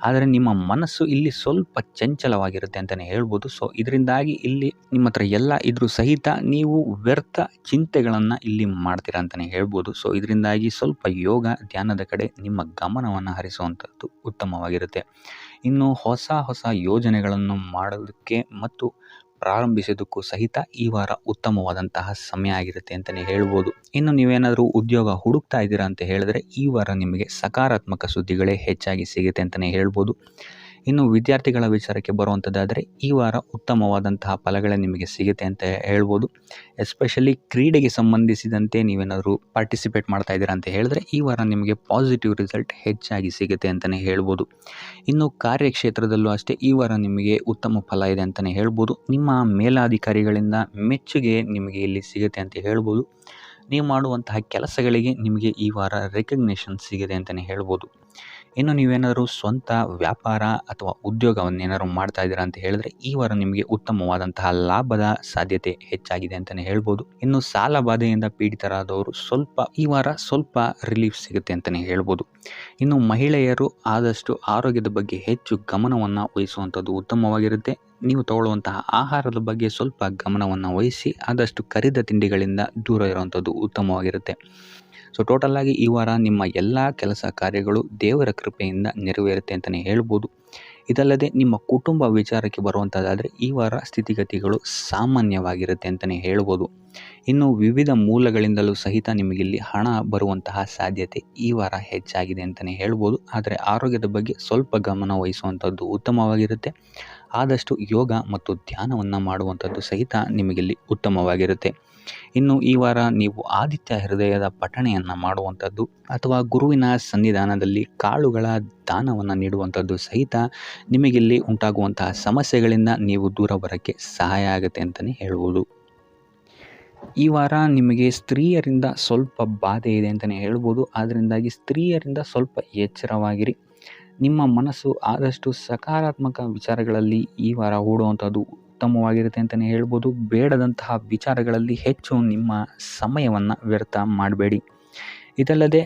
ಆದರೆ ನಿಮ್ಮ ಮನಸ್ಸು ಇಲ್ಲಿ ಸ್ವಲ್ಪ ಚಂಚಲವಾಗಿರುತ್ತೆ ಅಂತಲೇ ಹೇಳ್ಬೋದು. ಸೊ ಇದರಿಂದಾಗಿ ಇಲ್ಲಿ ನಿಮ್ಮ ಹತ್ರ ಎಲ್ಲ ಇದ್ರೂ ಸಹಿತ ನೀವು ವ್ಯರ್ಥ ಚಿಂತೆಗಳನ್ನು ಇಲ್ಲಿ ಮಾಡ್ತೀರಾ ಅಂತಲೇ ಹೇಳ್ಬೋದು. ಸೊ ಇದರಿಂದಾಗಿ ಸ್ವಲ್ಪ ಯೋಗ, ಧ್ಯಾನದ ಕಡೆ ನಿಮ್ಮ ಗಮನವನ್ನು ಹರಿಸುವಂಥದ್ದು ಉತ್ತಮವಾಗಿರುತ್ತೆ. ಇನ್ನು ಹೊಸ ಯೋಜನೆಗಳನ್ನು ಮಾಡೋದಕ್ಕೆ ಮತ್ತು ಪ್ರಾರಂಭಿಸೋದಕ್ಕೂ ಸಹಿತ ಈ ವಾರ ಉತ್ತಮವಾದಂತಹ ಸಮಯ ಆಗಿರುತ್ತೆ ಅಂತಲೇ ಹೇಳ್ಬೋದು. ಇನ್ನು ನೀವೇನಾದರೂ ಉದ್ಯೋಗ ಹುಡುಕ್ತಾ ಇದ್ದೀರಾ ಅಂತ ಹೇಳಿದ್ರೆ ಈ ವಾರ ನಿಮಗೆ ಸಕಾರಾತ್ಮಕ ಸುದ್ದಿಗಳೇ ಹೆಚ್ಚಾಗಿ ಸಿಗುತ್ತೆ ಅಂತಲೇ ಹೇಳ್ಬೋದು. ಇನ್ನು ವಿದ್ಯಾರ್ಥಿಗಳ ವಿಚಾರಕ್ಕೆ ಬರುವಂಥದ್ದಾದರೆ ಈ ವಾರ ಉತ್ತಮವಾದಂತಹ ಫಲಗಳೇ ನಿಮಗೆ ಸಿಗುತ್ತೆ ಅಂತ ಹೇಳ್ಬೋದು. ಎಸ್ಪೆಷಲಿ ಕ್ರೀಡೆಗೆ ಸಂಬಂಧಿಸಿದಂತೆ ನೀವೇನಾದರೂ ಪಾರ್ಟಿಸಿಪೇಟ್ ಮಾಡ್ತಾ ಇದ್ದೀರಾ ಅಂತ ಹೇಳಿದ್ರೆ ಈ ವಾರ ನಿಮಗೆ ಪಾಸಿಟಿವ್ ರಿಸಲ್ಟ್ ಹೆಚ್ಚಾಗಿ ಸಿಗುತ್ತೆ ಅಂತಲೇ ಹೇಳ್ಬೋದು. ಇನ್ನು ಕಾರ್ಯಕ್ಷೇತ್ರದಲ್ಲೂ ಅಷ್ಟೇ ಈ ವಾರ ನಿಮಗೆ ಉತ್ತಮ ಫಲ ಇದೆ ಅಂತಲೇ ಹೇಳ್ಬೋದು. ನಿಮ್ಮ ಮೇಲಾಧಿಕಾರಿಗಳಿಂದ ಮೆಚ್ಚುಗೆ ನಿಮಗೆ ಇಲ್ಲಿ ಸಿಗುತ್ತೆ ಅಂತ ಹೇಳ್ಬೋದು. ನೀವು ಮಾಡುವಂತಹ ಕೆಲಸಗಳಿಗೆ ನಿಮಗೆ ಈ ವಾರ ರೆಕಗ್ನೇಷನ್ ಸಿಗಿದೆ ಅಂತಲೇ ಹೇಳ್ಬೋದು. ಇನ್ನು ನೀವೇನಾದರೂ ಸ್ವಂತ ವ್ಯಾಪಾರ ಅಥವಾ ಉದ್ಯೋಗವನ್ನೇನಾದ್ರು ಮಾಡ್ತಾ ಇದ್ದೀರಾ ಅಂತ ಹೇಳಿದ್ರೆ ಈ ವಾರ ನಿಮಗೆ ಉತ್ತಮವಾದಂತಹ ಲಾಭದ ಸಾಧ್ಯತೆ ಹೆಚ್ಚಾಗಿದೆ ಅಂತಲೇ ಹೇಳ್ಬೋದು. ಇನ್ನು ಸಾಲ ಬಾಧೆಯಿಂದ ಪೀಡಿತರಾದವರು ಈ ವಾರ ಸ್ವಲ್ಪ ರಿಲೀಫ್ ಸಿಗುತ್ತೆ ಅಂತಲೇ ಹೇಳ್ಬೋದು. ಇನ್ನು ಮಹಿಳೆಯರು ಆದಷ್ಟು ಆರೋಗ್ಯದ ಬಗ್ಗೆ ಹೆಚ್ಚು ಗಮನವನ್ನು ವಹಿಸುವಂಥದ್ದು ಉತ್ತಮವಾಗಿರುತ್ತೆ. ನೀವು ತಗೊಳ್ಳುವಂತಹ ಆಹಾರದ ಬಗ್ಗೆ ಸ್ವಲ್ಪ ಗಮನವನ್ನು ವಹಿಸಿ ಆದಷ್ಟು ಕರಿದ ತಿಂಡಿಗಳಿಂದ ದೂರ ಇರುವಂಥದ್ದು ಉತ್ತಮವಾಗಿರುತ್ತೆ. ಸೊ ಟೋಟಲ್ ಆಗಿ ಈ ವಾರ ನಿಮ್ಮ ಎಲ್ಲ ಕೆಲಸ ಕಾರ್ಯಗಳು ದೇವರ ಕೃಪೆಯಿಂದ ನೆರವೇರುತ್ತೆ ಅಂತಲೇ ಹೇಳ್ಬೋದು. ಇದಲ್ಲದೆ ನಿಮ್ಮ ಕುಟುಂಬ ವಿಚಾರಕ್ಕೆ ಬರುವಂಥದ್ದಾದರೆ ಈ ವಾರ ಸ್ಥಿತಿಗತಿಗಳು ಸಾಮಾನ್ಯವಾಗಿರುತ್ತೆ ಅಂತಲೇ ಹೇಳ್ಬೋದು. ಇನ್ನು ವಿವಿಧ ಮೂಲಗಳಿಂದಲೂ ಸಹಿತ ನಿಮಗಿಲ್ಲಿ ಹಣ ಬರುವಂತಹ ಸಾಧ್ಯತೆ ಈ ವಾರ ಹೆಚ್ಚಾಗಿದೆ ಅಂತಲೇ ಹೇಳ್ಬೋದು. ಆದರೆ ಆರೋಗ್ಯದ ಬಗ್ಗೆ ಸ್ವಲ್ಪ ಗಮನ ವಹಿಸುವಂಥದ್ದು ಉತ್ತಮವಾಗಿರುತ್ತೆ. ಆದಷ್ಟು ಯೋಗ ಮತ್ತು ಧ್ಯಾನವನ್ನು ಮಾಡುವಂಥದ್ದು ಸಹಿತ ನಿಮಗಿಲ್ಲಿ ಉತ್ತಮವಾಗಿರುತ್ತೆ. ಇನ್ನು ಈ ವಾರ ನೀವು ಆದಿತ್ಯ ಹೃದಯದ ಪಠಣೆಯನ್ನು ಮಾಡುವಂಥದ್ದು ಅಥವಾ ಗುರುವಿನ ಸನ್ನಿಧಾನದಲ್ಲಿ ಕಾಳುಗಳ ದಾನವನ್ನು ನೀಡುವಂಥದ್ದು ಸಹಿತ ನಿಮಗಿಲ್ಲಿ ಉಂಟಾಗುವಂತಹ ಸಮಸ್ಯೆಗಳಿಂದ ನೀವು ದೂರ ಬರೋಕ್ಕೆ ಸಹಾಯ ಆಗುತ್ತೆ ಅಂತಲೇ ಹೇಳ್ಬೋದು. ಈ ವಾರ ನಿಮಗೆ ಸ್ತ್ರೀಯರಿಂದ ಸ್ವಲ್ಪ ಬಾಧೆ ಇದೆ ಅಂತಲೇ ಹೇಳ್ಬೋದು. ಅದರಿಂದಾಗಿ ಸ್ತ್ರೀಯರಿಂದ ಸ್ವಲ್ಪ ಎಚ್ಚರವಾಗಿರಿ. ನಿಮ್ಮ ಮನಸ್ಸು ಆದಷ್ಟು ಸಕಾರಾತ್ಮಕ ವಿಚಾರಗಳಲ್ಲಿ ಈ ವಾರ ಹೂಡುವಂಥದ್ದು ಉತ್ತಮವಾಗಿರುತ್ತೆ ಅಂತಲೇ ಹೇಳ್ಬೋದು. ಬೇಡದಂತಹ ವಿಚಾರಗಳಲ್ಲಿ ಹೆಚ್ಚು ನಿಮ್ಮ ಸಮಯವನ್ನು ವ್ಯರ್ಥ ಮಾಡಬೇಡಿ. ಇದಲ್ಲದೆ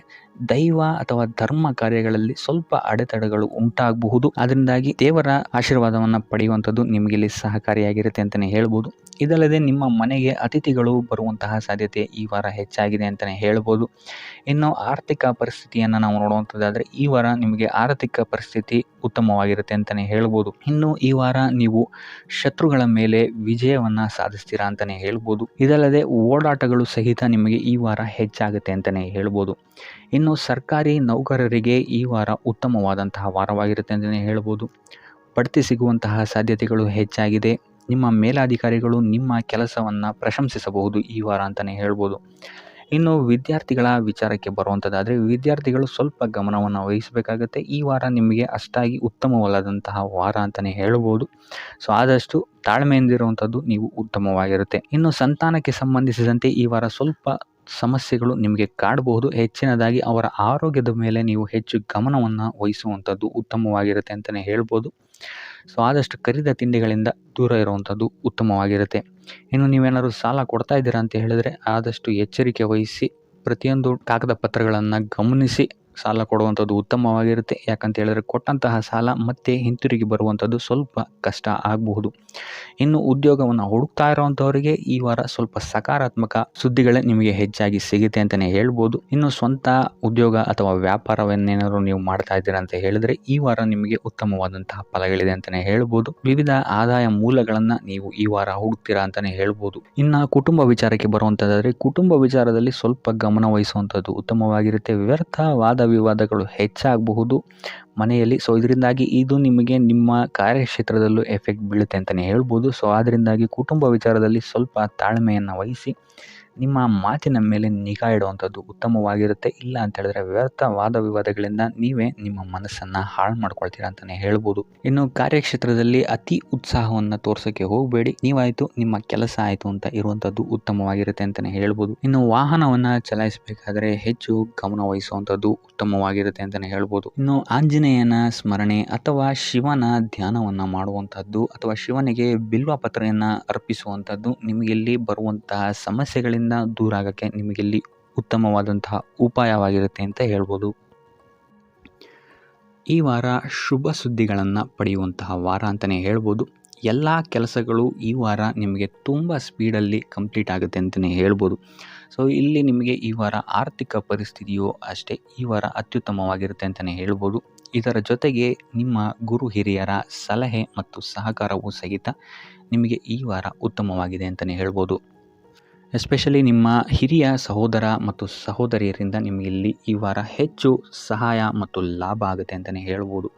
ದೈವ ಅಥವಾ ಧರ್ಮ ಕಾರ್ಯಗಳಲ್ಲಿ ಸ್ವಲ್ಪ ಅಡೆತಡೆಗಳು ಉಂಟಾಗಬಹುದು. ಅದರಿಂದಾಗಿ ದೇವರ ಆಶೀರ್ವಾದವನ್ನು ಪಡೆಯುವಂಥದ್ದು ನಿಮಗೆ ಇಲ್ಲಿ ಸಹಕಾರಿಯಾಗಿರುತ್ತೆ ಅಂತಲೇ ಹೇಳ್ಬೋದು. ಇದಲ್ಲದೆ ನಿಮ್ಮ ಮನೆಗೆ ಅತಿಥಿಗಳು ಬರುವಂತಹ ಸಾಧ್ಯತೆ ಈ ವಾರ ಹೆಚ್ಚಾಗಿದೆ ಅಂತಲೇ ಹೇಳ್ಬೋದು. ಇನ್ನು ಆರ್ಥಿಕ ಪರಿಸ್ಥಿತಿಯನ್ನು ನಾವು ನೋಡುವಂಥದ್ದಾದರೆ ಈ ವಾರ ನಿಮಗೆ ಆರ್ಥಿಕ ಪರಿಸ್ಥಿತಿ ಉತ್ತಮವಾಗಿರುತ್ತೆ ಅಂತಲೇ ಹೇಳ್ಬೋದು. ಇನ್ನು ಈ ವಾರ ನೀವು ಶತ್ರುಗಳ ಮೇಲೆ ವಿಜಯವನ್ನು ಸಾಧಿಸ್ತೀರಾ ಅಂತಲೇ ಹೇಳ್ಬೋದು. ಇದಲ್ಲದೆ ಓಡಾಟಗಳು ಸಹಿತ ನಿಮಗೆ ಈ ವಾರ ಹೆಚ್ಚಾಗುತ್ತೆ ಅಂತಲೇ ಹೇಳ್ಬೋದು. ಇನ್ನು ಸರ್ಕಾರಿ ನೌಕರರಿಗೆ ಈ ವಾರ ಉತ್ತಮವಾದಂತಹ ವಾರವಾಗಿರುತ್ತೆ ಅಂತಲೇ ಹೇಳ್ಬೋದು. ಬಡ್ತಿ ಸಿಗುವಂತಹ ಸಾಧ್ಯತೆಗಳು ಹೆಚ್ಚಾಗಿದೆ. ನಿಮ್ಮ ಮೇಲಾಧಿಕಾರಿಗಳು ನಿಮ್ಮ ಕೆಲಸವನ್ನು ಪ್ರಶಂಸಿಸಬಹುದು ಈ ವಾರ ಅಂತಲೇ ಹೇಳ್ಬೋದು. ಇನ್ನು ವಿದ್ಯಾರ್ಥಿಗಳ ವಿಚಾರಕ್ಕೆ ಬರುವಂಥದ್ದಾದರೆ ವಿದ್ಯಾರ್ಥಿಗಳು ಸ್ವಲ್ಪ ಗಮನವನ್ನು ವಹಿಸಬೇಕಾಗುತ್ತೆ. ಈ ವಾರ ನಿಮಗೆ ಅಷ್ಟಾಗಿ ಉತ್ತಮವಲ್ಲದಂತಹ ವಾರ ಅಂತಲೇ ಹೇಳ್ಬೋದು. ಸೊ ಆದಷ್ಟು ತಾಳ್ಮೆಯಿಂದಿರುವಂಥದ್ದು ನೀವು ಉತ್ತಮವಾಗಿರುತ್ತೆ. ಇನ್ನು ಸಂತಾನಕ್ಕೆ ಸಂಬಂಧಿಸಿದಂತೆ ಈ ವಾರ ಸ್ವಲ್ಪ ಸಮಸ್ಯೆಗಳು ನಿಮಗೆ ಕಾಡಬಹುದು. ಹೆಚ್ಚಿನದಾಗಿ ಅವರ ಆರೋಗ್ಯದ ಮೇಲೆ ನೀವು ಹೆಚ್ಚು ಗಮನವನ್ನು ವಹಿಸುವಂಥದ್ದು ಉತ್ತಮವಾಗಿರುತ್ತೆ ಅಂತಲೇ ಹೇಳ್ಬೋದು. ಸೊ ಆದಷ್ಟು ಕರಿದ ತಿಂಡಿಗಳಿಂದ ದೂರ ಇರುವಂಥದ್ದು ಉತ್ತಮವಾಗಿರುತ್ತೆ. ಇನ್ನು ನೀವೇನಾದ್ರು ಸಾಲ ಕೊಡ್ತಾ ಇದ್ದೀರಾ ಅಂತ ಹೇಳಿದ್ರೆ ಆದಷ್ಟು ಎಚ್ಚರಿಕೆ ವಹಿಸಿ ಪ್ರತಿಯೊಂದು ಕಾಗದ ಪತ್ರಗಳನ್ನು ಗಮನಿಸಿ ಸಾಲ ಕೊಡುವಂಥದ್ದು ಉತ್ತಮವಾಗಿರುತ್ತೆ. ಯಾಕಂತ ಹೇಳಿದ್ರೆ ಕೊಟ್ಟಂತಹ ಸಾಲ ಮತ್ತೆ ಹಿಂತಿರುಗಿ ಬರುವಂಥದ್ದು ಸ್ವಲ್ಪ ಕಷ್ಟ ಆಗಬಹುದು. ಇನ್ನು ಉದ್ಯೋಗವನ್ನು ಹುಡುಕ್ತಾ ಇರೋವಂಥವರಿಗೆ ಈ ವಾರ ಸ್ವಲ್ಪ ಸಕಾರಾತ್ಮಕ ಸುದ್ದಿಗಳೇ ನಿಮಗೆ ಹೆಚ್ಚಾಗಿ ಸಿಗುತ್ತೆ ಅಂತಲೇ ಹೇಳ್ಬೋದು. ಇನ್ನು ಸ್ವಂತ ಉದ್ಯೋಗ ಅಥವಾ ವ್ಯಾಪಾರವನ್ನೇನಾದ್ರು ನೀವು ಮಾಡ್ತಾ ಇದ್ದೀರಾ ಅಂತ ಹೇಳಿದ್ರೆ ಈ ವಾರ ನಿಮಗೆ ಉತ್ತಮವಾದಂತಹ ಫಲಗಳಿದೆ ಅಂತಲೇ ಹೇಳ್ಬೋದು. ವಿವಿಧ ಆದಾಯ ಮೂಲಗಳನ್ನು ನೀವು ಈ ವಾರ ಹುಡುಕ್ತೀರಾ ಅಂತಲೇ ಹೇಳ್ಬೋದು. ಇನ್ನು ಕುಟುಂಬ ವಿಚಾರಕ್ಕೆ ಬರುವಂಥದ್ದಾದರೆ ಕುಟುಂಬ ವಿಚಾರದಲ್ಲಿ ಸ್ವಲ್ಪ ಗಮನ ವಹಿಸುವಂಥದ್ದು ಉತ್ತಮವಾಗಿರುತ್ತೆ. ವ್ಯರ್ಥ ವಾದ ವಿವಾದಗಳು ಹೆಚ್ಚಾಗಬಹುದು ಮನೆಯಲ್ಲಿ. ಸೊ ಇದರಿಂದಾಗಿ ಇದು ನಿಮಗೆ ನಿಮ್ಮ ಕಾರ್ಯಕ್ಷೇತ್ರದಲ್ಲೂ ಎಫೆಕ್ಟ್ ಬೀಳುತ್ತೆ ಅಂತಲೇ ಹೇಳ್ಬೋದು. ಸೊ ಅದರಿಂದಾಗಿ ಕುಟುಂಬ ವಿಚಾರದಲ್ಲಿ ಸ್ವಲ್ಪ ತಾಳ್ಮೆಯನ್ನು ವಹಿಸಿ ನಿಮ್ಮ ಮಾತಿನ ಮೇಲೆ ನಿಗಾ ಇಡುವಂಥದ್ದು ಉತ್ತಮವಾಗಿರುತ್ತೆ. ಇಲ್ಲ ಅಂತ ಹೇಳಿದ್ರೆ ವ್ಯರ್ಥ ವಾದ ವಿವಾದಗಳಿಂದ ನೀವೇ ನಿಮ್ಮ ಮನಸ್ಸನ್ನು ಹಾಳು ಮಾಡ್ಕೊಳ್ತೀರಾ ಅಂತಲೇ ಹೇಳ್ಬೋದು. ಇನ್ನು ಕಾರ್ಯಕ್ಷೇತ್ರದಲ್ಲಿ ಅತಿ ಉತ್ಸಾಹವನ್ನು ತೋರ್ಸೋಕ್ಕೆ ಹೋಗಬೇಡಿ. ನೀವಾಯಿತು ನಿಮ್ಮ ಕೆಲಸ ಆಯಿತು ಅಂತ ಇರುವಂಥದ್ದು ಉತ್ತಮವಾಗಿರುತ್ತೆ ಅಂತಲೇ ಹೇಳ್ಬೋದು. ಇನ್ನು ವಾಹನವನ್ನು ಚಲಾಯಿಸಬೇಕಾದ್ರೆ ಹೆಚ್ಚು ಗಮನ ವಹಿಸುವಂಥದ್ದು ಉತ್ತಮವಾಗಿರುತ್ತೆ ಅಂತಲೇ ಹೇಳ್ಬೋದು. ಇನ್ನು ಆಂಜನೇಯನ ಸ್ಮರಣೆ ಅಥವಾ ಶಿವನ ಧ್ಯಾನವನ್ನು ಮಾಡುವಂಥದ್ದು ಅಥವಾ ಶಿವನಿಗೆ ಬಿಲ್ವ ಪತ್ರೆಯನ್ನು ಅರ್ಪಿಸುವಂಥದ್ದು ನಿಮಗಿಲ್ಲಿ ಬರುವಂತಹ ಸಮಸ್ಯೆಗಳಿಂದ ದೂರ ಆಗೋಕ್ಕೆ ನಿಮಗಿಲ್ಲಿ ಉತ್ತಮವಾದಂತಹ ಉಪಾಯವಾಗಿರುತ್ತೆ ಅಂತ ಹೇಳ್ಬೋದು. ಈ ವಾರ ಶುಭ ಸುದ್ದಿಗಳನ್ನು ಪಡೆಯುವಂತಹ ವಾರ ಅಂತಲೇ ಹೇಳ್ಬೋದು. ಎಲ್ಲ ಕೆಲಸಗಳು ಈ ವಾರ ನಿಮಗೆ ತುಂಬ ಸ್ಪೀಡಲ್ಲಿ ಕಂಪ್ಲೀಟ್ ಆಗುತ್ತೆ ಅಂತಲೇ ಹೇಳ್ಬೋದು. ಸೊ ಇಲ್ಲಿ ನಿಮಗೆ ಈ ವಾರ ಆರ್ಥಿಕ ಪರಿಸ್ಥಿತಿಯು ಅಷ್ಟೇ ಈ ವಾರ ಅತ್ಯುತ್ತಮವಾಗಿರುತ್ತೆ ಅಂತಲೇ ಹೇಳ್ಬೋದು. ಇದರ ಜೊತೆಗೆ ನಿಮ್ಮ ಗುರು ಹಿರಿಯರ ಸಲಹೆ ಮತ್ತು ಸಹಕಾರವೂ ಸಹಿತ ನಿಮಗೆ ಈ ವಾರ ಉತ್ತಮವಾಗಿದೆ ಅಂತಲೇ ಹೇಳ್ಬೋದು. ಎಸ್ಪೆಷಲಿ ನಿಮ್ಮ ಹಿರಿಯ ಸಹೋದರ ಮತ್ತು ಸಹೋದರಿಯರಿಂದ ನಿಮಗಿಲ್ಲಿ ಈ ವಾರ ಹೆಚ್ಚು ಸಹಾಯ ಮತ್ತು ಲಾಭ ಆಗುತ್ತೆ ಅಂತಲೇ ಹೇಳ್ಬೋದು.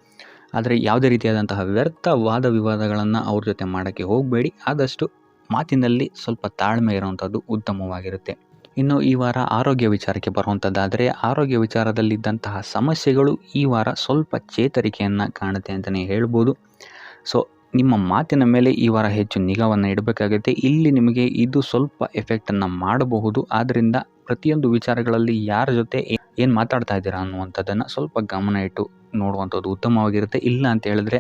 ಆದರೆ ಯಾವುದೇ ರೀತಿಯಾದಂತಹ ವ್ಯರ್ಥ ವಾದ ವಿವಾದಗಳನ್ನು ಅವ್ರ ಜೊತೆ ಮಾಡೋಕ್ಕೆ ಹೋಗಬೇಡಿ. ಆದಷ್ಟು ಮಾತಿನಲ್ಲಿ ಸ್ವಲ್ಪ ತಾಳ್ಮೆ ಇರುವಂಥದ್ದು ಉತ್ತಮವಾಗಿರುತ್ತೆ. ಇನ್ನು ಈ ವಾರ ಆರೋಗ್ಯ ವಿಚಾರಕ್ಕೆ ಬರುವಂಥದ್ದಾದರೆ ಆರೋಗ್ಯ ವಿಚಾರದಲ್ಲಿದ್ದಂತಹ ಸಮಸ್ಯೆಗಳು ಈ ವಾರ ಸ್ವಲ್ಪ ಚೇತರಿಕೆಯನ್ನು ಕಾಣುತ್ತೆ ಅಂತಲೇ ಹೇಳ್ಬೋದು. ಸೊ ನಿಮ್ಮ ಮಾತಿನ ಮೇಲೆ ಈ ವಾರ ಹೆಚ್ಚು ನಿಗಾವನ್ನು ಇಡಬೇಕಾಗುತ್ತೆ. ಇಲ್ಲಿ ನಿಮಗೆ ಇದು ಸ್ವಲ್ಪ ಎಫೆಕ್ಟನ್ನು ಮಾಡಬಹುದು. ಆದ್ದರಿಂದ ಪ್ರತಿಯೊಂದು ವಿಚಾರಗಳಲ್ಲಿ ಯಾರ ಜೊತೆ ಏನು ಮಾತಾಡ್ತಾ ಇದ್ದೀರಾ ಅನ್ನುವಂಥದ್ದನ್ನು ಸ್ವಲ್ಪ ಗಮನ ಇಟ್ಟು ನೋಡುವಂಥದ್ದು ಉತ್ತಮವಾಗಿರುತ್ತೆ. ಇಲ್ಲ ಅಂತ ಹೇಳಿದ್ರೆ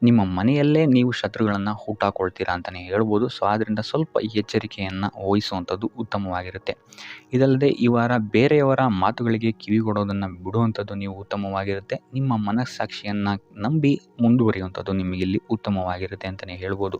ನಿಮ್ಮ ಮನೆಯಲ್ಲೇ ನೀವು ಶತ್ರುಗಳನ್ನು ಹುಟ್ಟಾಕೊಳ್ತೀರಾ ಅಂತಲೇ ಹೇಳ್ಬೋದು. ಸೊ ಆದ್ದರಿಂದ ಸ್ವಲ್ಪ ಎಚ್ಚರಿಕೆಯನ್ನು ವಹಿಸುವಂಥದ್ದು ಉತ್ತಮವಾಗಿರುತ್ತೆ. ಇದಲ್ಲದೆ ಈ ವಾರ ಬೇರೆಯವರ ಮಾತುಗಳಿಗೆ ಕಿವಿಗೊಡೋದನ್ನು ಬಿಡುವಂಥದ್ದು ನೀವು ಉತ್ತಮವಾಗಿರುತ್ತೆ. ನಿಮ್ಮ ಮನಸ್ಸಾಕ್ಷಿಯನ್ನು ನಂಬಿ ಮುಂದುವರಿಯುವಂಥದ್ದು ನಿಮಗಿಲ್ಲಿ ಉತ್ತಮವಾಗಿರುತ್ತೆ ಅಂತಲೇ ಹೇಳ್ಬೋದು.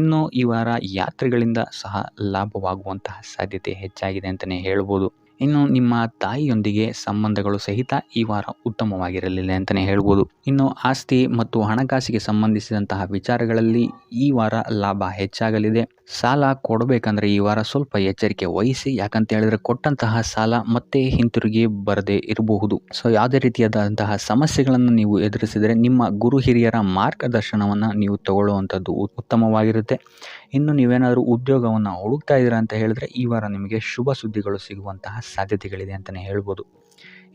ಇನ್ನು ಈ ವಾರ ಯಾತ್ರೆಗಳಿಂದ ಸಹ ಲಾಭವಾಗುವಂತಹ ಸಾಧ್ಯತೆ ಹೆಚ್ಚಾಗಿದೆ ಅಂತಲೇ ಹೇಳ್ಬೋದು. ಇನ್ನು ನಿಮ್ಮ ತಾಯಿಯೊಂದಿಗೆ ಸಂಬಂಧಗಳು ಸಹಿತ ಈ ವಾರ ಉತ್ತಮವಾಗಿರಲಿಲ್ಲ ಅಂತಲೇ ಹೇಳ್ಬೋದು. ಇನ್ನು ಆಸ್ತಿ ಮತ್ತು ಹಣಕಾಸಿಗೆ ಸಂಬಂಧಿಸಿದಂತಹ ವಿಚಾರಗಳಲ್ಲಿ ಈ ವಾರ ಲಾಭ ಹೆಚ್ಚಾಗಲಿದೆ. ಸಾಲ ಕೊಡಬೇಕಂದ್ರೆ ಈ ವಾರ ಸ್ವಲ್ಪ ಎಚ್ಚರಿಕೆ ವಹಿಸಿ, ಯಾಕಂತ ಹೇಳಿದ್ರೆ ಕೊಟ್ಟಂತಹ ಸಾಲ ಮತ್ತೆ ಹಿಂತಿರುಗಿ ಬರದೇ ಇರಬಹುದು. ಸೊ ಯಾವುದೇ ರೀತಿಯಾದಂತಹ ಸಮಸ್ಯೆಗಳನ್ನು ನೀವು ಎದುರಿಸಿದರೆ ನಿಮ್ಮ ಗುರು ಹಿರಿಯರ ಮಾರ್ಗದರ್ಶನವನ್ನು ನೀವು ತಗೊಳ್ಳುವಂಥದ್ದು ಉತ್ತಮವಾಗಿರುತ್ತೆ. ಇನ್ನು ನೀವೇನಾದರೂ ಉದ್ಯೋಗವನ್ನು ಹುಡುಕ್ತಾ ಇದ್ದೀರಾ ಅಂತ ಹೇಳಿದ್ರೆ ಈ ವಾರ ನಿಮಗೆ ಶುಭ ಸುದ್ದಿಗಳು ಸಿಗುವಂತಹ ಸಾಧ್ಯತೆಗಳಿದೆ ಅಂತಲೇ ಹೇಳ್ಬೋದು.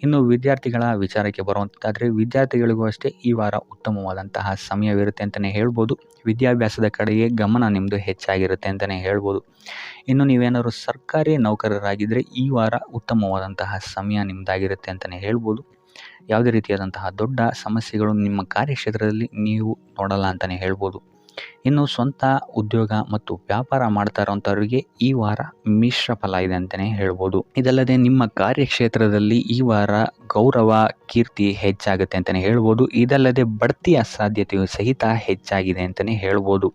ಇನ್ನು ವಿದ್ಯಾರ್ಥಿಗಳ ವಿಚಾರಕ್ಕೆ ಬರುವಂಥದ್ದಾದರೆ ವಿದ್ಯಾರ್ಥಿಗಳಿಗೂ ಅಷ್ಟೇ ಈ ವಾರ ಉತ್ತಮವಾದಂತಹ ಸಮಯವಿರುತ್ತೆ ಅಂತಲೇ ಹೇಳ್ಬೋದು. ವಿದ್ಯಾಭ್ಯಾಸದ ಕಡೆಗೆ ಗಮನ ನಿಮ್ಮದು ಹೆಚ್ಚಾಗಿರುತ್ತೆ ಅಂತಲೇ ಹೇಳ್ಬೋದು. ಇನ್ನು ನೀವೇನಾದರೂ ಸರ್ಕಾರಿ ನೌಕರರಾಗಿದ್ದರೆ ಈ ವಾರ ಉತ್ತಮವಾದಂತಹ ಸಮಯ ನಿಮ್ಮದಾಗಿರುತ್ತೆ ಅಂತಲೇ ಹೇಳ್ಬೋದು. ಯಾವುದೇ ರೀತಿಯಾದಂತಹ ದೊಡ್ಡ ಸಮಸ್ಯೆಗಳು ನಿಮ್ಮ ಕಾರ್ಯಕ್ಷೇತ್ರದಲ್ಲಿ ನೀವು ನೋಡಲ್ಲ ಅಂತಲೇ ಹೇಳ್ಬೋದು. ಇನ್ನು ಸ್ವಂತ ಉದ್ಯೋಗ ಮತ್ತು ವ್ಯಾಪಾರ ಮಾಡ್ತಾ ಇರೋಂಥವ್ರಿಗೆ ಈ ವಾರ ಮಿಶ್ರ ಫಲ ಇದೆ ಅಂತಲೇ ಹೇಳ್ಬೋದು. ಇದಲ್ಲದೆ ನಿಮ್ಮ ಕಾರ್ಯಕ್ಷೇತ್ರದಲ್ಲಿ ಈ ವಾರ ಗೌರವ ಕೀರ್ತಿ ಹೆಚ್ಚಾಗುತ್ತೆ ಅಂತಲೇ ಹೇಳ್ಬೋದು. ಇದಲ್ಲದೆ ಬಡ್ತಿಯ ಸಾಧ್ಯತೆಯು ಸಹಿತ ಹೆಚ್ಚಾಗಿದೆ ಅಂತಲೇ ಹೇಳ್ಬೋದು.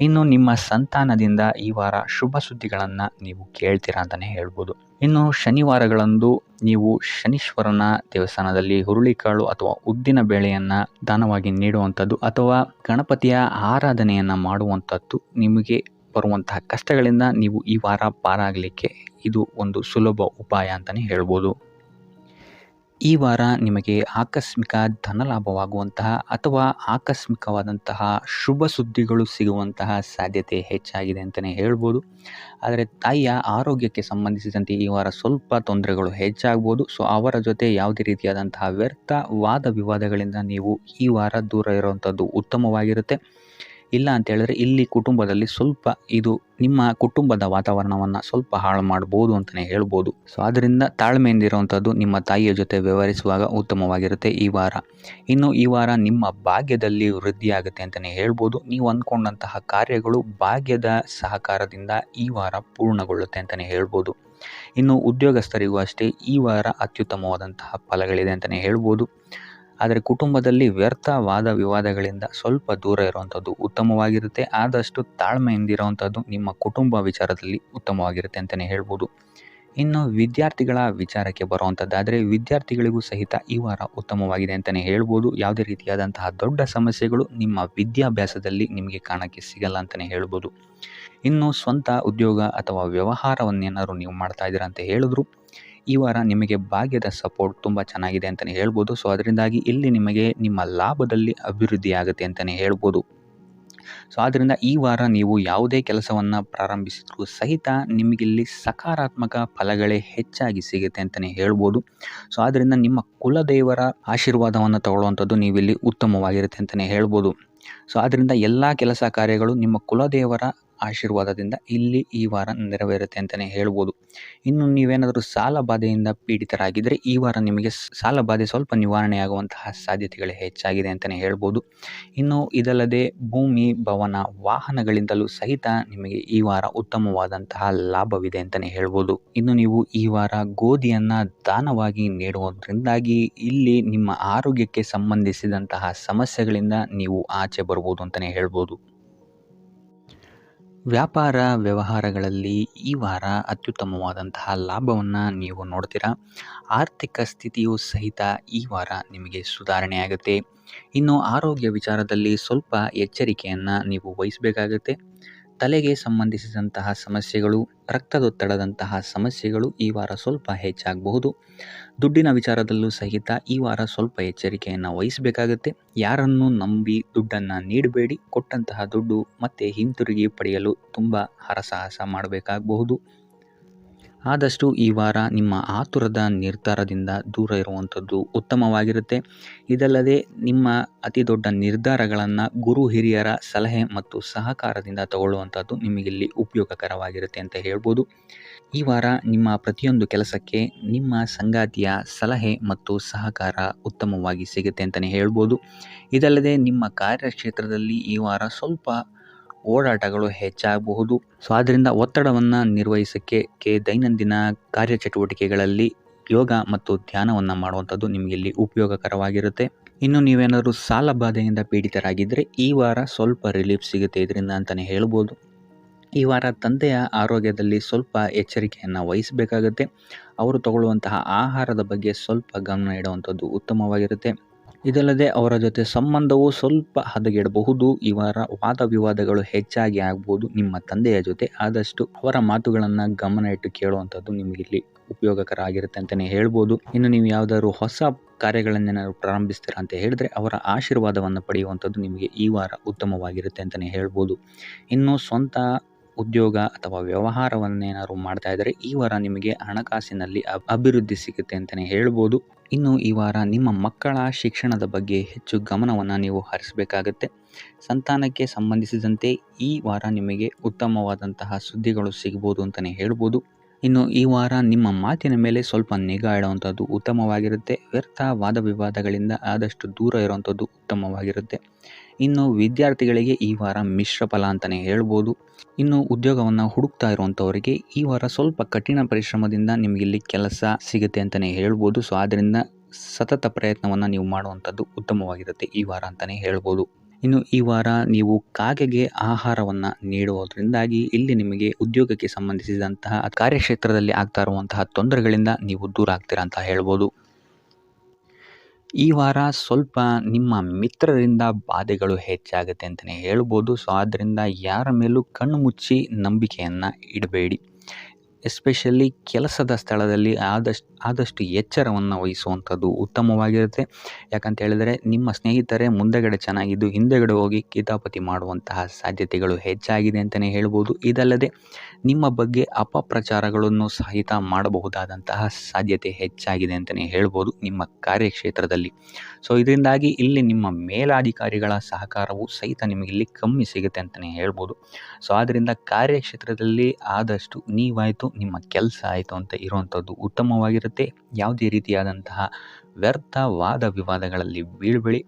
ಇನ್ನು ನಿಮ್ಮ ಸಂತಾನದಿಂದ ಈ ವಾರ ಶುಭ ಸುದ್ದಿಗಳನ್ನು ನೀವು ಕೇಳ್ತೀರಾ ಅಂತಲೇ ಹೇಳ್ಬೋದು. ಇನ್ನು ಶನಿವಾರಗಳಂದು ನೀವು ಶನೀಶ್ವರನ ದೇವಸ್ಥಾನದಲ್ಲಿ ಹುರುಳಿಕಾಳು ಅಥವಾ ಉದ್ದಿನ ಬೇಳೆಯನ್ನು ದಾನವಾಗಿ ನೀಡುವಂಥದ್ದು ಅಥವಾ ಗಣಪತಿಯ ಆರಾಧನೆಯನ್ನು ಮಾಡುವಂಥದ್ದು ನಿಮಗೆ ಬರುವಂತಹ ಕಷ್ಟಗಳಿಂದ ನೀವು ಈ ವಾರ ಪಾರಾಗಲಿಕ್ಕೆ ಇದು ಒಂದು ಸುಲಭ ಉಪಾಯ ಅಂತಲೇ ಹೇಳ್ಬೋದು. ಈ ವಾರ ನಿಮಗೆ ಆಕಸ್ಮಿಕ ಧನಲಾಭವಾಗುವಂತಹ ಅಥವಾ ಆಕಸ್ಮಿಕವಾದಂತಹ ಶುಭ ಸುದ್ದಿಗಳು ಸಿಗುವಂತಹ ಸಾಧ್ಯತೆ ಹೆಚ್ಚಾಗಿದೆ ಅಂತಲೇ ಹೇಳ್ಬೋದು. ಆದರೆ ತಾಯಿಯ ಆರೋಗ್ಯಕ್ಕೆ ಸಂಬಂಧಿಸಿದಂತೆ ಈ ವಾರ ಸ್ವಲ್ಪ ತೊಂದರೆಗಳು ಹೆಚ್ಚಾಗ್ಬೋದು. ಸೊ ಅವರ ಜೊತೆ ಯಾವುದೇ ರೀತಿಯಾದಂತಹ ವ್ಯರ್ಥ ವಾದ ವಿವಾದಗಳಿಂದ ನೀವು ಈ ವಾರ ದೂರ ಇರುವಂಥದ್ದು ಉತ್ತಮವಾಗಿರುತ್ತೆ. ಇಲ್ಲ ಅಂತ ಹೇಳಿದ್ರೆ ಇಲ್ಲಿ ಕುಟುಂಬದಲ್ಲಿ ಸ್ವಲ್ಪ ಇದು ನಿಮ್ಮ ಕುಟುಂಬದ ವಾತಾವರಣವನ್ನು ಸ್ವಲ್ಪ ಹಾಳು ಮಾಡ್ಬೋದು ಅಂತಲೇ ಹೇಳ್ಬೋದು. ಸೊ ಅದರಿಂದ ತಾಳ್ಮೆಯಿಂದ ಇರುವಂಥದ್ದು ನಿಮ್ಮ ತಾಯಿಯ ಜೊತೆ ವ್ಯವಹರಿಸುವಾಗ ಉತ್ತಮವಾಗಿರುತ್ತೆ ಈ ವಾರ. ಇನ್ನು ಈ ವಾರ ನಿಮ್ಮ ಭಾಗ್ಯದಲ್ಲಿ ವೃದ್ಧಿಯಾಗುತ್ತೆ ಅಂತಲೇ ಹೇಳ್ಬೋದು. ನೀವು ಅಂದ್ಕೊಂಡಂತಹ ಕಾರ್ಯಗಳು ಭಾಗ್ಯದ ಸಹಕಾರದಿಂದ ಈ ವಾರ ಪೂರ್ಣಗೊಳ್ಳುತ್ತೆ ಅಂತಲೇ ಹೇಳ್ಬೋದು. ಇನ್ನು ಉದ್ಯೋಗಸ್ಥರಿಗೂ ಅಷ್ಟೇ ಈ ವಾರ ಅತ್ಯುತ್ತಮವಾದಂತಹ ಫಲಗಳಿದೆ ಅಂತಲೇ ಹೇಳ್ಬೋದು. ಆದರೆ ಕುಟುಂಬದಲ್ಲಿ ವ್ಯರ್ಥ ವಾದ ವಿವಾದಗಳಿಂದ ಸ್ವಲ್ಪ ದೂರ ಇರುವಂಥದ್ದು ಉತ್ತಮವಾಗಿರುತ್ತೆ. ಆದಷ್ಟು ತಾಳ್ಮೆಯಿಂದ ಇರುವಂಥದ್ದು ನಿಮ್ಮ ಕುಟುಂಬ ವಿಚಾರದಲ್ಲಿ ಉತ್ತಮವಾಗಿರುತ್ತೆ ಅಂತಲೇ ಹೇಳ್ಬೋದು. ಇನ್ನು ವಿದ್ಯಾರ್ಥಿಗಳ ವಿಚಾರಕ್ಕೆ ಬರುವಂಥದ್ದಾದರೆ ವಿದ್ಯಾರ್ಥಿಗಳಿಗೂ ಸಹಿತ ಈ ವಾರ ಉತ್ತಮವಾಗಿದೆ ಅಂತಲೇ ಹೇಳ್ಬೋದು. ಯಾವುದೇ ರೀತಿಯಾದಂತಹ ದೊಡ್ಡ ಸಮಸ್ಯೆಗಳು ನಿಮ್ಮ ವಿದ್ಯಾಭ್ಯಾಸದಲ್ಲಿ ನಿಮಗೆ ಕಾಣಕ್ಕೆ ಸಿಗಲ್ಲ ಅಂತಲೇ ಹೇಳ್ಬೋದು. ಇನ್ನು ಸ್ವಂತ ಉದ್ಯೋಗ ಅಥವಾ ವ್ಯವಹಾರವನ್ನೇನಾದ್ರು ನೀವು ಮಾಡ್ತಾ ಇದ್ದೀರಾ ಅಂತ ಹೇಳಿದ್ರು ಈ ವಾರ ನಿಮಗೆ ಭಾಗ್ಯದ ಸಪೋರ್ಟ್ ತುಂಬ ಚೆನ್ನಾಗಿದೆ ಅಂತಲೇ ಹೇಳ್ಬೋದು. ಸೊ ಅದರಿಂದಾಗಿ ಇಲ್ಲಿ ನಿಮಗೆ ನಿಮ್ಮ ಲಾಭದಲ್ಲಿ ಅಭಿವೃದ್ಧಿ ಆಗುತ್ತೆ ಅಂತಲೇ ಹೇಳ್ಬೋದು. ಸೊ ಆದ್ದರಿಂದ ಈ ವಾರ ನೀವು ಯಾವುದೇ ಕೆಲಸವನ್ನು ಪ್ರಾರಂಭಿಸಿದ್ರೂ ಸಹಿತ ನಿಮಗಿಲ್ಲಿ ಸಕಾರಾತ್ಮಕ ಫಲಗಳೇ ಹೆಚ್ಚಾಗಿ ಸಿಗುತ್ತೆ ಅಂತಲೇ ಹೇಳ್ಬೋದು. ಸೊ ಆದ್ದರಿಂದ ನಿಮ್ಮ ಕುಲದೇವರ ಆಶೀರ್ವಾದವನ್ನು ತಗೊಳ್ಳುವಂಥದ್ದು ನೀವಿಲ್ಲಿ ಉತ್ತಮವಾಗಿರುತ್ತೆ ಅಂತಲೇ ಹೇಳ್ಬೋದು. ಸೊ ಆದ್ದರಿಂದ ಎಲ್ಲ ಕೆಲಸ ಕಾರ್ಯಗಳು ನಿಮ್ಮ ಕುಲದೇವರ ಆಶೀರ್ವಾದದಿಂದ ಇಲ್ಲಿ ಈ ವಾರ ನೆರವೇರುತ್ತೆ ಅಂತಲೇ ಹೇಳ್ಬೋದು. ಇನ್ನು ನೀವೇನಾದರೂ ಸಾಲ ಬಾಧೆಯಿಂದ ಪೀಡಿತರಾಗಿದ್ದರೆ ಈ ವಾರ ನಿಮಗೆ ಸಾಲ ಬಾಧೆ ಸ್ವಲ್ಪ ನಿವಾರಣೆಯಾಗುವಂತಹ ಸಾಧ್ಯತೆಗಳು ಹೆಚ್ಚಾಗಿದೆ ಅಂತಲೇ ಹೇಳ್ಬೋದು. ಇನ್ನು ಇದಲ್ಲದೆ ಭೂಮಿ ಭವನ ವಾಹನಗಳಿಂದಲೂ ಸಹಿತ ನಿಮಗೆ ಈ ವಾರ ಉತ್ತಮವಾದಂತಹ ಲಾಭವಿದೆ ಅಂತಲೇ ಹೇಳ್ಬೋದು. ಇನ್ನು ನೀವು ಈ ವಾರ ಗೋಧಿಯನ್ನು ದಾನವಾಗಿ ನೀಡುವುದರಿಂದಾಗಿ ಇಲ್ಲಿ ನಿಮ್ಮ ಆರೋಗ್ಯಕ್ಕೆ ಸಂಬಂಧಿಸಿದಂತಹ ಸಮಸ್ಯೆಗಳಿಂದ ನೀವು ಆಚೆ ಬರ್ಬೋದು ಅಂತಲೇ ಹೇಳ್ಬೋದು. ವ್ಯಾಪಾರ ವ್ಯವಹಾರಗಳಲ್ಲಿ ಈ ವಾರ ಅತ್ಯುತ್ತಮವಾದಂತಹ ಲಾಭವನ್ನು ನೀವು ನೋಡ್ತೀರಾ. ಆರ್ಥಿಕ ಸ್ಥಿತಿಯೂ ಸಹಿತ ಈ ವಾರ ನಿಮಗೆ ಸುಧಾರಣೆಯಾಗುತ್ತೆ. ಇನ್ನು ಆರೋಗ್ಯ ವಿಚಾರದಲ್ಲಿ ಸ್ವಲ್ಪ ಎಚ್ಚರಿಕೆಯನ್ನು ನೀವು ವಹಿಸಬೇಕಾಗುತ್ತೆ. ತಲೆಗೆ ಸಂಬಂಧಿಸಿದಂತಹ ಸಮಸ್ಯೆಗಳು, ರಕ್ತದೊತ್ತಡದಂತಹ ಸಮಸ್ಯೆಗಳು ಈ ವಾರ ಸ್ವಲ್ಪ ಹೆಚ್ಚಾಗಬಹುದು. ದುಡ್ಡಿನ ವಿಚಾರದಲ್ಲೂ ಸಹಿತ ಈ ವಾರ ಸ್ವಲ್ಪ ಎಚ್ಚರಿಕೆಯನ್ನು ವಹಿಸಬೇಕಾಗುತ್ತೆ. ಯಾರನ್ನು ನಂಬಿ ದುಡ್ಡನ್ನು ನೀಡಬೇಡಿ. ಕೊಟ್ಟಂತಹ ದುಡ್ಡು ಮತ್ತೆ ಹಿಂತಿರುಗಿ ಪಡೆಯಲು ತುಂಬ ಹರಸಾಹಸ ಮಾಡಬೇಕಾಗಬಹುದು. ಆದಷ್ಟು ಈ ವಾರ ನಿಮ್ಮ ಆತುರದ ನಿರ್ಧಾರದಿಂದ ದೂರ ಇರುವಂಥದ್ದು ಉತ್ತಮವಾಗಿರುತ್ತೆ. ಇದಲ್ಲದೆ ನಿಮ್ಮ ಅತಿ ದೊಡ್ಡ ನಿರ್ಧಾರಗಳನ್ನು ಗುರು ಹಿರಿಯರ ಸಲಹೆ ಮತ್ತು ಸಹಕಾರದಿಂದ ತಗೊಳ್ಳುವಂಥದ್ದು ನಿಮಗಿಲ್ಲಿ ಉಪಯೋಗಕರವಾಗಿರುತ್ತೆ ಅಂತ ಹೇಳ್ಬೋದು. ಈ ವಾರ ನಿಮ್ಮ ಪ್ರತಿಯೊಂದು ಕೆಲಸಕ್ಕೆ ನಿಮ್ಮ ಸಂಗಾತಿಯ ಸಲಹೆ ಮತ್ತು ಸಹಕಾರ ಉತ್ತಮವಾಗಿ ಸಿಗುತ್ತೆ ಅಂತಲೇ ಹೇಳ್ಬೋದು. ಇದಲ್ಲದೆ ನಿಮ್ಮ ಕಾರ್ಯಕ್ಷೇತ್ರದಲ್ಲಿ ಈ ವಾರ ಸ್ವಲ್ಪ ಓಡಾಟಗಳು ಹೆಚ್ಚಾಗಬಹುದು. ಸೊ ಆದ್ದರಿಂದ ಒತ್ತಡವನ್ನು ನಿರ್ವಹಿಸೋಕ್ಕೆ ದೈನಂದಿನ ಕಾರ್ಯಚಟುವಟಿಕೆಗಳಲ್ಲಿ ಯೋಗ ಮತ್ತು ಧ್ಯಾನವನ್ನು ಮಾಡುವಂಥದ್ದು ನಿಮಗೆ ಇಲ್ಲಿ ಉಪಯೋಗಕರವಾಗಿರುತ್ತೆ. ಇನ್ನು ನೀವೇನಾದರೂ ಸಾಲ ಬಾಧೆಯಿಂದ ಪೀಡಿತರಾಗಿದ್ದರೆ ಈ ವಾರ ಸ್ವಲ್ಪ ರಿಲೀಫ್ ಸಿಗುತ್ತೆ ಇದರಿಂದ ಅಂತಲೇ ಹೇಳ್ಬೋದು. ಈ ವಾರ ತಂದೆಯ ಆರೋಗ್ಯದಲ್ಲಿ ಸ್ವಲ್ಪ ಎಚ್ಚರಿಕೆಯನ್ನು ವಹಿಸಬೇಕಾಗುತ್ತೆ. ಅವರು ತಗೊಳ್ಳುವಂತಹ ಆಹಾರದ ಬಗ್ಗೆ ಸ್ವಲ್ಪ ಗಮನ ಇಡುವಂಥದ್ದು ಉತ್ತಮವಾಗಿರುತ್ತೆ. ಇದಲ್ಲದೆ ಅವರ ಜೊತೆ ಸಂಬಂಧವು ಸ್ವಲ್ಪ ಹದಗೆಡಬಹುದು. ಈ ವಾರ ವಾದ ವಿವಾದಗಳು ಹೆಚ್ಚಾಗಿ ಆಗ್ಬೋದು ನಿಮ್ಮ ತಂದೆಯ ಜೊತೆ. ಆದಷ್ಟು ಅವರ ಮಾತುಗಳನ್ನು ಗಮನ ಇಟ್ಟು ಕೇಳುವಂಥದ್ದು ನಿಮಗಿಲ್ಲಿ ಉಪಯೋಗಕರ ಆಗಿರುತ್ತೆ ಅಂತಲೇ ಹೇಳ್ಬೋದು. ಇನ್ನು ನೀವು ಯಾವುದಾದ್ರು ಹೊಸ ಕಾರ್ಯಗಳನ್ನೇನಾದ್ರು ಪ್ರಾರಂಭಿಸ್ತೀರಾ ಅಂತ ಹೇಳಿದ್ರೆ ಅವರ ಆಶೀರ್ವಾದವನ್ನು ಪಡೆಯುವಂಥದ್ದು ನಿಮಗೆ ಈ ವಾರ ಉತ್ತಮವಾಗಿರುತ್ತೆ ಅಂತಲೇ ಹೇಳ್ಬೋದು. ಇನ್ನು ಸ್ವಂತ ಉದ್ಯೋಗ ಅಥವಾ ವ್ಯವಹಾರವನ್ನೇನಾದ್ರು ಮಾಡ್ತಾ ಇದ್ದರೆ ಈ ವಾರ ನಿಮಗೆ ಹಣಕಾಸಿನಲ್ಲಿ ಅಭಿವೃದ್ಧಿ ಸಿಗುತ್ತೆ ಅಂತಲೇ ಹೇಳ್ಬೋದು. ಇನ್ನು ಈ ವಾರ ನಿಮ್ಮ ಮಕ್ಕಳ ಶಿಕ್ಷಣದ ಬಗ್ಗೆ ಹೆಚ್ಚು ಗಮನವನ್ನು ನೀವು ಹರಿಸಬೇಕಾಗತ್ತೆ. ಸಂತಾನಕ್ಕೆ ಸಂಬಂಧಿಸಿದಂತೆ ಈ ವಾರ ನಿಮಗೆ ಉತ್ತಮವಾದಂತಹ ಸುದ್ದಿಗಳು ಸಿಗ್ಬೋದು ಅಂತಲೇ ಹೇಳ್ಬೋದು. ಇನ್ನು ಈ ವಾರ ನಿಮ್ಮ ಮಾತಿನ ಮೇಲೆ ಸ್ವಲ್ಪ ನಿಗಾ ಇಡುವಂಥದ್ದು ಉತ್ತಮವಾಗಿರುತ್ತೆ. ವ್ಯರ್ಥ ವಾದ ವಿವಾದಗಳಿಂದ ಆದಷ್ಟು ದೂರ ಇರುವಂಥದ್ದು ಉತ್ತಮವಾಗಿರುತ್ತೆ. ಇನ್ನು ವಿದ್ಯಾರ್ಥಿಗಳಿಗೆ ಈ ವಾರ ಮಿಶ್ರ ಫಲ ಅಂತಲೇ ಹೇಳ್ಬೋದು. ಇನ್ನು ಉದ್ಯೋಗವನ್ನು ಹುಡುಕ್ತಾ ಇರುವಂಥವರಿಗೆ ಈ ವಾರ ಸ್ವಲ್ಪ ಕಠಿಣ ಪರಿಶ್ರಮದಿಂದ ನಿಮಗಿಲ್ಲಿ ಕೆಲಸ ಸಿಗುತ್ತೆ ಅಂತಲೇ ಹೇಳ್ಬೋದು. ಸೊ ಆದ್ದರಿಂದ ಸತತ ಪ್ರಯತ್ನವನ್ನು ನೀವು ಮಾಡುವಂಥದ್ದು ಉತ್ತಮವಾಗಿರುತ್ತೆ ಈ ವಾರ ಅಂತಲೇ ಹೇಳ್ಬೋದು. ಇನ್ನು ಈ ವಾರ ನೀವು ಕಾಗೆಗೆ ಆಹಾರವನ್ನು ನೀಡುವುದರಿಂದಾಗಿ ಇಲ್ಲಿ ನಿಮಗೆ ಉದ್ಯೋಗಕ್ಕೆ ಸಂಬಂಧಿಸಿದಂತಹ ಕಾರ್ಯಕ್ಷೇತ್ರದಲ್ಲಿ ಆಗ್ತಾ ಇರುವಂತಹ ತೊಂದರೆಗಳಿಂದ ನೀವು ದೂರ ಆಗ್ತೀರಾ ಅಂತ ಹೇಳ್ಬೋದು. ಈ ವಾರ ಸ್ವಲ್ಪ ನಿಮ್ಮ ಮಿತ್ರರಿಂದ ಬಾಧೆಗಳು ಹೆಚ್ಚಾಗುತ್ತೆ ಅಂತಲೇ ಹೇಳ್ಬೋದು. ಸೊ ಆದ್ದರಿಂದ ಯಾರ ಮೇಲೂ ಕಣ್ಣು ಮುಚ್ಚಿ ನಂಬಿಕೆಯನ್ನು ಇಡಬೇಡಿ. ಎಸ್ಪೆಷಲಿ ಕೆಲಸದ ಸ್ಥಳದಲ್ಲಿ ಆದಷ್ಟು ಎಚ್ಚರವನ್ನು ವಹಿಸುವಂಥದ್ದು ಉತ್ತಮವಾಗಿರುತ್ತೆ. ಯಾಕಂತ ಹೇಳಿದರೆ ನಿಮ್ಮ ಸ್ನೇಹಿತರೇ ಮುಂದೆಗಡೆ ಚೆನ್ನಾಗಿದ್ದು ಹಿಂದೆಗಡೆ ಹೋಗಿ ಕಿತಾಪತಿ ಮಾಡುವಂತಹ ಸಾಧ್ಯತೆಗಳು ಹೆಚ್ಚಾಗಿದೆ ಅಂತಲೇ ಹೇಳ್ಬೋದು. ಇದಲ್ಲದೆ ನಿಮ್ಮ ಬಗ್ಗೆ ಅಪಪ್ರಚಾರಗಳನ್ನು ಸಹಿತ ಮಾಡಬಹುದಾದಂತಹ ಸಾಧ್ಯತೆ ಹೆಚ್ಚಾಗಿದೆ ಅಂತಲೇ ಹೇಳ್ಬೋದು ನಿಮ್ಮ ಕಾರ್ಯಕ್ಷೇತ್ರದಲ್ಲಿ. ಸೊ ಇದರಿಂದಾಗಿ ಇಲ್ಲಿ ನಿಮ್ಮ ಮೇಲಾಧಿಕಾರಿಗಳ ಸಹಕಾರವು ಸಹಿತ ನಿಮಗಿಲ್ಲಿ ಕಮ್ಮಿ ಸಿಗುತ್ತೆ ಅಂತಲೇ ಹೇಳ್ಬೋದು. ಸೊ ಆದ್ದರಿಂದ ಕಾರ್ಯಕ್ಷೇತ್ರದಲ್ಲಿ ಆದಷ್ಟು ನೀವಾಯಿತು ನಿಮ್ಮ ಕೆಲಸ ಆಯಿತು ಅಂತ ಇರುವಂಥದ್ದು ಉತ್ತಮವಾಗಿರುತ್ತೆ. ಯಾವುದೇ ರೀತಿಯಾದಂತಹ ವ್ಯರ್ಥ ವಾದ ವಿವಾದಗಳಲ್ಲಿ ಬೀಳ್ಬೇಡಿ.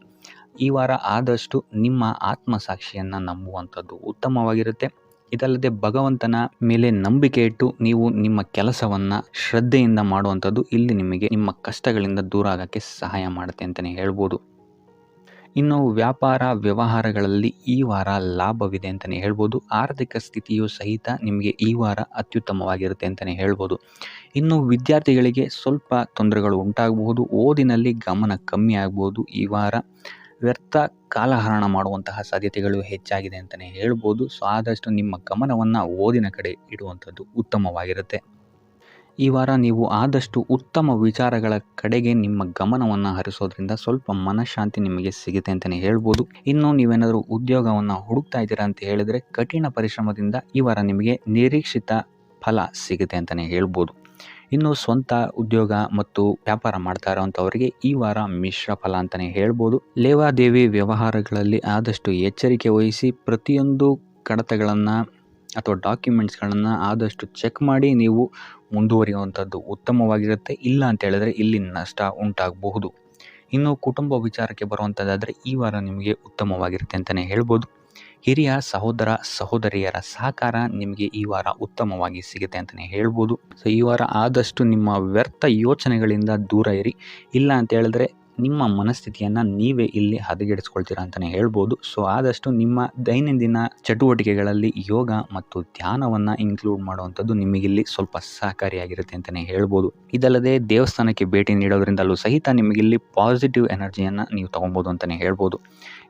ಈ ವಾರ ಆದಷ್ಟು ನಿಮ್ಮ ಆತ್ಮಸಾಕ್ಷಿಯನ್ನು ನಂಬುವಂಥದ್ದು ಉತ್ತಮವಾಗಿರುತ್ತೆ. ಇದಲ್ಲದೆ ಭಗವಂತನ ಮೇಲೆ ನಂಬಿಕೆ ಇಟ್ಟು ನೀವು ನಿಮ್ಮ ಕೆಲಸವನ್ನು ಶ್ರದ್ಧೆಯಿಂದ ಮಾಡುವಂಥದ್ದು ಇಲ್ಲಿ ನಿಮಗೆ ನಿಮ್ಮ ಕಷ್ಟಗಳಿಂದ ದೂರ ಆಗೋಕ್ಕೆ ಸಹಾಯ ಮಾಡುತ್ತೆ ಅಂತಲೇ ಹೇಳ್ಬೋದು. ಇನ್ನು ವ್ಯಾಪಾರ ವ್ಯವಹಾರಗಳಲ್ಲಿ ಈ ವಾರ ಲಾಭವಿದೆ ಅಂತಲೇ ಹೇಳ್ಬೋದು. ಆರ್ಥಿಕ ಸ್ಥಿತಿಯು ಸಹಿತ ನಿಮಗೆ ಈ ವಾರ ಅತ್ಯುತ್ತಮವಾಗಿರುತ್ತೆ ಅಂತಲೇ ಹೇಳ್ಬೋದು. ಇನ್ನು ವಿದ್ಯಾರ್ಥಿಗಳಿಗೆ ಸ್ವಲ್ಪ ತೊಂದರೆಗಳು ಉಂಟಾಗಬಹುದು. ಓದಿನಲ್ಲಿ ಗಮನ ಕಮ್ಮಿ ಆಗ್ಬೋದು. ಈ ವಾರ ವ್ಯರ್ಥ ಕಾಲಹರಣ ಮಾಡುವಂತಹ ಸಾಧ್ಯತೆಗಳು ಹೆಚ್ಚಾಗಿದೆ ಅಂತಲೇ ಹೇಳ್ಬೋದು. ಸೊ ಆದಷ್ಟು ನಿಮ್ಮ ಗಮನವನ್ನು ಓದಿನ ಕಡೆ ಇಡುವಂಥದ್ದು ಉತ್ತಮವಾಗಿರುತ್ತೆ. ಈ ವಾರ ನೀವು ಆದಷ್ಟು ಉತ್ತಮ ವಿಚಾರಗಳ ಕಡೆಗೆ ನಿಮ್ಮ ಗಮನವನ್ನು ಹರಿಸೋದ್ರಿಂದ ಸ್ವಲ್ಪ ಮನಃಶಾಂತಿ ನಿಮಗೆ ಸಿಗುತ್ತೆ ಅಂತಲೇ ಹೇಳ್ಬೋದು. ಇನ್ನು ನೀವೇನಾದರೂ ಉದ್ಯೋಗವನ್ನು ಹುಡುಕ್ತಾ ಇದ್ದೀರಾ ಅಂತ ಹೇಳಿದರೆ ಕಠಿಣ ಪರಿಶ್ರಮದಿಂದ ಈ ವಾರ ನಿಮಗೆ ನಿರೀಕ್ಷಿತ ಫಲ ಸಿಗುತ್ತೆ ಅಂತಲೇ ಹೇಳ್ಬೋದು. ಇನ್ನು ಸ್ವಂತ ಉದ್ಯೋಗ ಮತ್ತು ವ್ಯಾಪಾರ ಮಾಡ್ತಾ ಇರೋವಂಥವರಿಗೆ ಈ ವಾರ ಮಿಶ್ರ ಫಲ ಅಂತಲೇ ಹೇಳ್ಬೋದು. ಲೇವಾದೇವಿ ವ್ಯವಹಾರಗಳಲ್ಲಿ ಆದಷ್ಟು ಎಚ್ಚರಿಕೆ ವಹಿಸಿ ಪ್ರತಿಯೊಂದು ಕಡತಗಳನ್ನು ಅಥವಾ ಡಾಕ್ಯುಮೆಂಟ್ಸ್ಗಳನ್ನು ಆದಷ್ಟು ಚೆಕ್ ಮಾಡಿ ನೀವು ಮುಂದುವರಿಯುವಂಥದ್ದು ಉತ್ತಮವಾಗಿರುತ್ತೆ. ಇಲ್ಲ ಅಂತ ಹೇಳಿದ್ರೆ ಇಲ್ಲಿ ನಷ್ಟ ಉಂಟಾಗಬಹುದು. ಇನ್ನು ಕುಟುಂಬ ವಿಚಾರಕ್ಕೆ ಬರುವಂಥದ್ದಾದರೆ ಈ ವಾರ ನಿಮಗೆ ಉತ್ತಮವಾಗಿರುತ್ತೆ ಅಂತಲೇ ಹೇಳ್ಬೋದು. ಹಿರಿಯ ಸಹೋದರ ಸಹೋದರಿಯರ ಸಹಕಾರ ನಿಮಗೆ ಈ ವಾರ ಉತ್ತಮವಾಗಿ ಸಿಗುತ್ತೆ ಅಂತಲೇ ಹೇಳ್ಬೋದು. ಸೊ ಈ ವಾರ ಆದಷ್ಟು ನಿಮ್ಮ ವ್ಯರ್ಥ ಯೋಚನೆಗಳಿಂದ ದೂರ ಇರಿ. ಇಲ್ಲ ಅಂತ ಹೇಳಿದ್ರೆ ನಿಮ್ಮ ಮನಸ್ಥಿತಿಯನ್ನು ನೀವೇ ಇಲ್ಲಿ ಹದಗೆಡಿಸ್ಕೊಳ್ತೀರಾ ಅಂತಲೇ ಹೇಳ್ಬೋದು. ಸೊ ಆದಷ್ಟು ನಿಮ್ಮ ದೈನಂದಿನ ಚಟುವಟಿಕೆಗಳಲ್ಲಿ ಯೋಗ ಮತ್ತು ಧ್ಯಾನವನ್ನು ಇನ್ಕ್ಲೂಡ್ ಮಾಡುವಂಥದ್ದು ನಿಮಗಿಲ್ಲಿ ಸ್ವಲ್ಪ ಸಹಕಾರಿಯಾಗಿರುತ್ತೆ ಅಂತಲೇ ಹೇಳ್ಬೋದು. ಇದಲ್ಲದೆ ದೇವಸ್ಥಾನಕ್ಕೆ ಭೇಟಿ ನೀಡೋದ್ರಿಂದಲೂ ಸಹಿತ ನಿಮಗಿಲ್ಲಿ ಪಾಸಿಟಿವ್ ಎನರ್ಜಿಯನ್ನು ನೀವು ತೊಗೊಬೋದು ಅಂತಲೇ ಹೇಳ್ಬೋದು.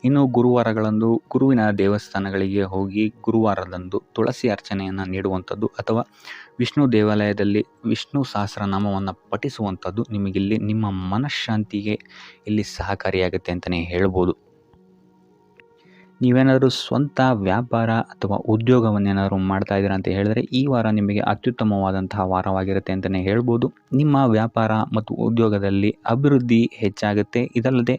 ಇನ್ನು ಗುರುವಾರಗಳಂದು ಗುರುವಿನ ದೇವಸ್ಥಾನಗಳಿಗೆ ಹೋಗಿ ಗುರುವಾರದಂದು ತುಳಸಿ ಅರ್ಚನೆಯನ್ನು ನೀಡುವಂಥದ್ದು ಅಥವಾ ವಿಷ್ಣು ದೇವಾಲಯದಲ್ಲಿ ವಿಷ್ಣು ಸಹಸ್ರನಾಮವನ್ನು ಪಠಿಸುವಂಥದ್ದು ನಿಮಗಿಲ್ಲಿ ನಿಮ್ಮ ಮನಃಶಾಂತಿಗೆ ಇಲ್ಲಿ ಸಹಕಾರಿಯಾಗುತ್ತೆ ಅಂತಲೇ ಹೇಳ್ಬೋದು. ನೀವೇನಾದರೂ ಸ್ವಂತ ವ್ಯಾಪಾರ ಅಥವಾ ಉದ್ಯೋಗವನ್ನೇನಾದರೂ ಮಾಡ್ತಾ ಇದ್ದೀರಾ ಅಂತ ಹೇಳಿದ್ರೆ ಈ ವಾರ ನಿಮಗೆ ಅತ್ಯುತ್ತಮವಾದಂತಹ ವಾರವಾಗಿರುತ್ತೆ ಅಂತಲೇ ಹೇಳ್ಬೋದು. ನಿಮ್ಮ ವ್ಯಾಪಾರ ಮತ್ತು ಉದ್ಯೋಗದಲ್ಲಿ ಅಭಿವೃದ್ಧಿ ಹೆಚ್ಚಾಗುತ್ತೆ. ಇದಲ್ಲದೆ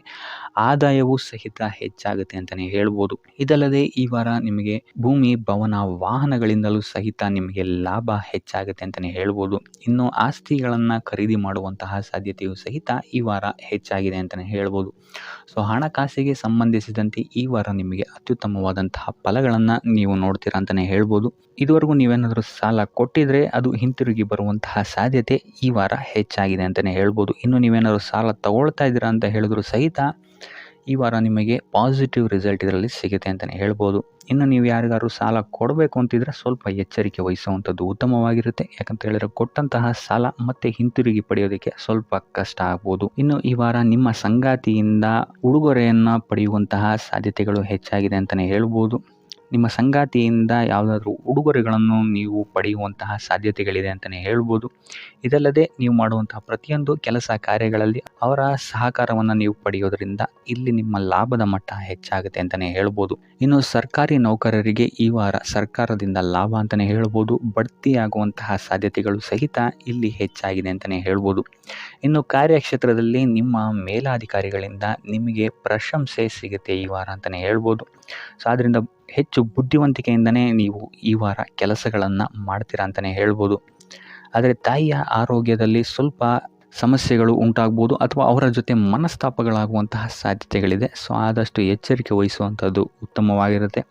ಆದಾಯವೂ ಸಹಿತ ಹೆಚ್ಚಾಗುತ್ತೆ ಅಂತಲೇ ಹೇಳ್ಬೋದು. ಇದಲ್ಲದೆ ಈ ವಾರ ನಿಮಗೆ ಭೂಮಿ, ಭವನ, ವಾಹನಗಳಿಂದಲೂ ಸಹಿತ ನಿಮಗೆ ಲಾಭ ಹೆಚ್ಚಾಗುತ್ತೆ ಅಂತಲೇ ಹೇಳ್ಬೋದು. ಇನ್ನು ಆಸ್ತಿಗಳನ್ನು ಖರೀದಿ ಮಾಡುವಂತಹ ಸಾಧ್ಯತೆಯೂ ಸಹಿತ ಈ ವಾರ ಹೆಚ್ಚಾಗಿದೆ ಅಂತಲೇ ಹೇಳ್ಬೋದು. ಸೊ ಹಣಕಾಸಿಗೆ ಸಂಬಂಧಿಸಿದಂತೆ ಈ ವಾರ ನಿಮಗೆ ಅತ್ಯುತ್ತಮವಾದಂತಹ ಫಲಗಳನ್ನು ನೀವು ನೋಡ್ತೀರಾ ಅಂತಲೇ ಹೇಳ್ಬೋದು. ಇದುವರೆಗೂ ನೀವೇನಾದರೂ ಸಾಲ ಕೊಟ್ಟಿದ್ರೆ ಅದು ಹಿಂತಿರುಗಿ ಬರುವಂತಹ ಸಾಧ್ಯತೆ ಈ ವಾರ ಹೆಚ್ಚಾಗಿದೆ ಅಂತಲೇ ಹೇಳ್ಬೋದು. ಇನ್ನು ನೀವೇನಾದರೂ ಸಾಲ ತಗೊಳ್ತಾ ಇದ್ದೀರಾ ಅಂತ ಹೇಳಿದ್ರು ಸಹಿತ ಈ ವಾರ ನಿಮಗೆ ಪಾಸಿಟಿವ್ ರಿಸಲ್ಟ್ ಇದರಲ್ಲಿ ಸಿಗುತ್ತೆ ಅಂತಲೇ ಹೇಳ್ಬೋದು. ಇನ್ನು ನೀವು ಯಾರಿಗಾದ್ರು ಸಾಲ ಕೊಡಬೇಕು ಅಂತಿದ್ರೆ ಸ್ವಲ್ಪ ಎಚ್ಚರಿಕೆ ವಹಿಸುವಂಥದ್ದು ಉತ್ತಮವಾಗಿರುತ್ತೆ. ಯಾಕಂತ ಹೇಳಿದ್ರೆ ಕೊಟ್ಟಂತಹ ಸಾಲ ಮತ್ತೆ ಹಿಂತಿರುಗಿ ಪಡೆಯೋದಕ್ಕೆ ಸ್ವಲ್ಪ ಕಷ್ಟ ಆಗ್ಬೋದು. ಇನ್ನು ಈ ವಾರ ನಿಮ್ಮ ಸಂಗಾತಿಯಿಂದ ಉಡುಗೊರೆಯನ್ನು ಪಡೆಯುವಂತಹ ಸಾಧ್ಯತೆಗಳು ಹೆಚ್ಚಾಗಿದೆ ಅಂತಲೇ ಹೇಳ್ಬೋದು. ನಿಮ್ಮ ಸಂಗಾತಿಯಿಂದ ಯಾವುದಾದ್ರೂ ಉಡುಗೊರೆಗಳನ್ನು ನೀವು ಪಡೆಯುವಂತಹ ಸಾಧ್ಯತೆಗಳಿದೆ ಅಂತಲೇ ಹೇಳ್ಬೋದು. ಇದಲ್ಲದೆ ನೀವು ಮಾಡುವಂತಹ ಪ್ರತಿಯೊಂದು ಕೆಲಸ ಕಾರ್ಯಗಳಲ್ಲಿ ಅವರ ಸಹಕಾರವನ್ನು ನೀವು ಪಡೆಯೋದ್ರಿಂದ ಇಲ್ಲಿ ನಿಮ್ಮ ಲಾಭದ ಮಟ್ಟ ಹೆಚ್ಚಾಗುತ್ತೆ ಅಂತಲೇ ಹೇಳ್ಬೋದು. ಇನ್ನು ಸರ್ಕಾರಿ ನೌಕರರಿಗೆ ಈ ವಾರ ಸರ್ಕಾರದಿಂದ ಲಾಭ ಅಂತಲೇ ಹೇಳ್ಬೋದು. ಬಡ್ತಿಯಾಗುವಂತಹ ಸಾಧ್ಯತೆಗಳು ಸಹಿತ ಇಲ್ಲಿ ಹೆಚ್ಚಾಗಿದೆ ಅಂತಲೇ ಹೇಳ್ಬೋದು. ಇನ್ನು ಕಾರ್ಯಕ್ಷೇತ್ರದಲ್ಲಿ ನಿಮ್ಮ ಮೇಲಾಧಿಕಾರಿಗಳಿಂದ ನಿಮಗೆ ಪ್ರಶಂಸೆ ಸಿಗುತ್ತೆ ಈ ವಾರ ಅಂತಲೇ ಹೇಳ್ಬೋದು. ಸೊ ಆದ್ದರಿಂದ ಹೆಚ್ಚು ಬುದ್ಧಿವಂತಿಕೆಯಿಂದನೇ ನೀವು ಈ ವಾರ ಕೆಲಸಗಳನ್ನು ಮಾಡ್ತೀರಾ ಅಂತಲೇ ಹೇಳ್ಬೋದು. ಆದರೆ ತಾಯಿಯ ಆರೋಗ್ಯದಲ್ಲಿ ಸ್ವಲ್ಪ ಸಮಸ್ಯೆಗಳು ಉಂಟಾಗ್ಬೋದು ಅಥವಾ ಅವರ ಜೊತೆ ಮನಸ್ತಾಪಗಳಾಗುವಂತಹ ಸಾಧ್ಯತೆಗಳಿದೆ. ಸೊ ಆದಷ್ಟು ಎಚ್ಚರಿಕೆ ವಹಿಸುವಂಥದ್ದು ಉತ್ತಮವಾಗಿರುತ್ತೆ.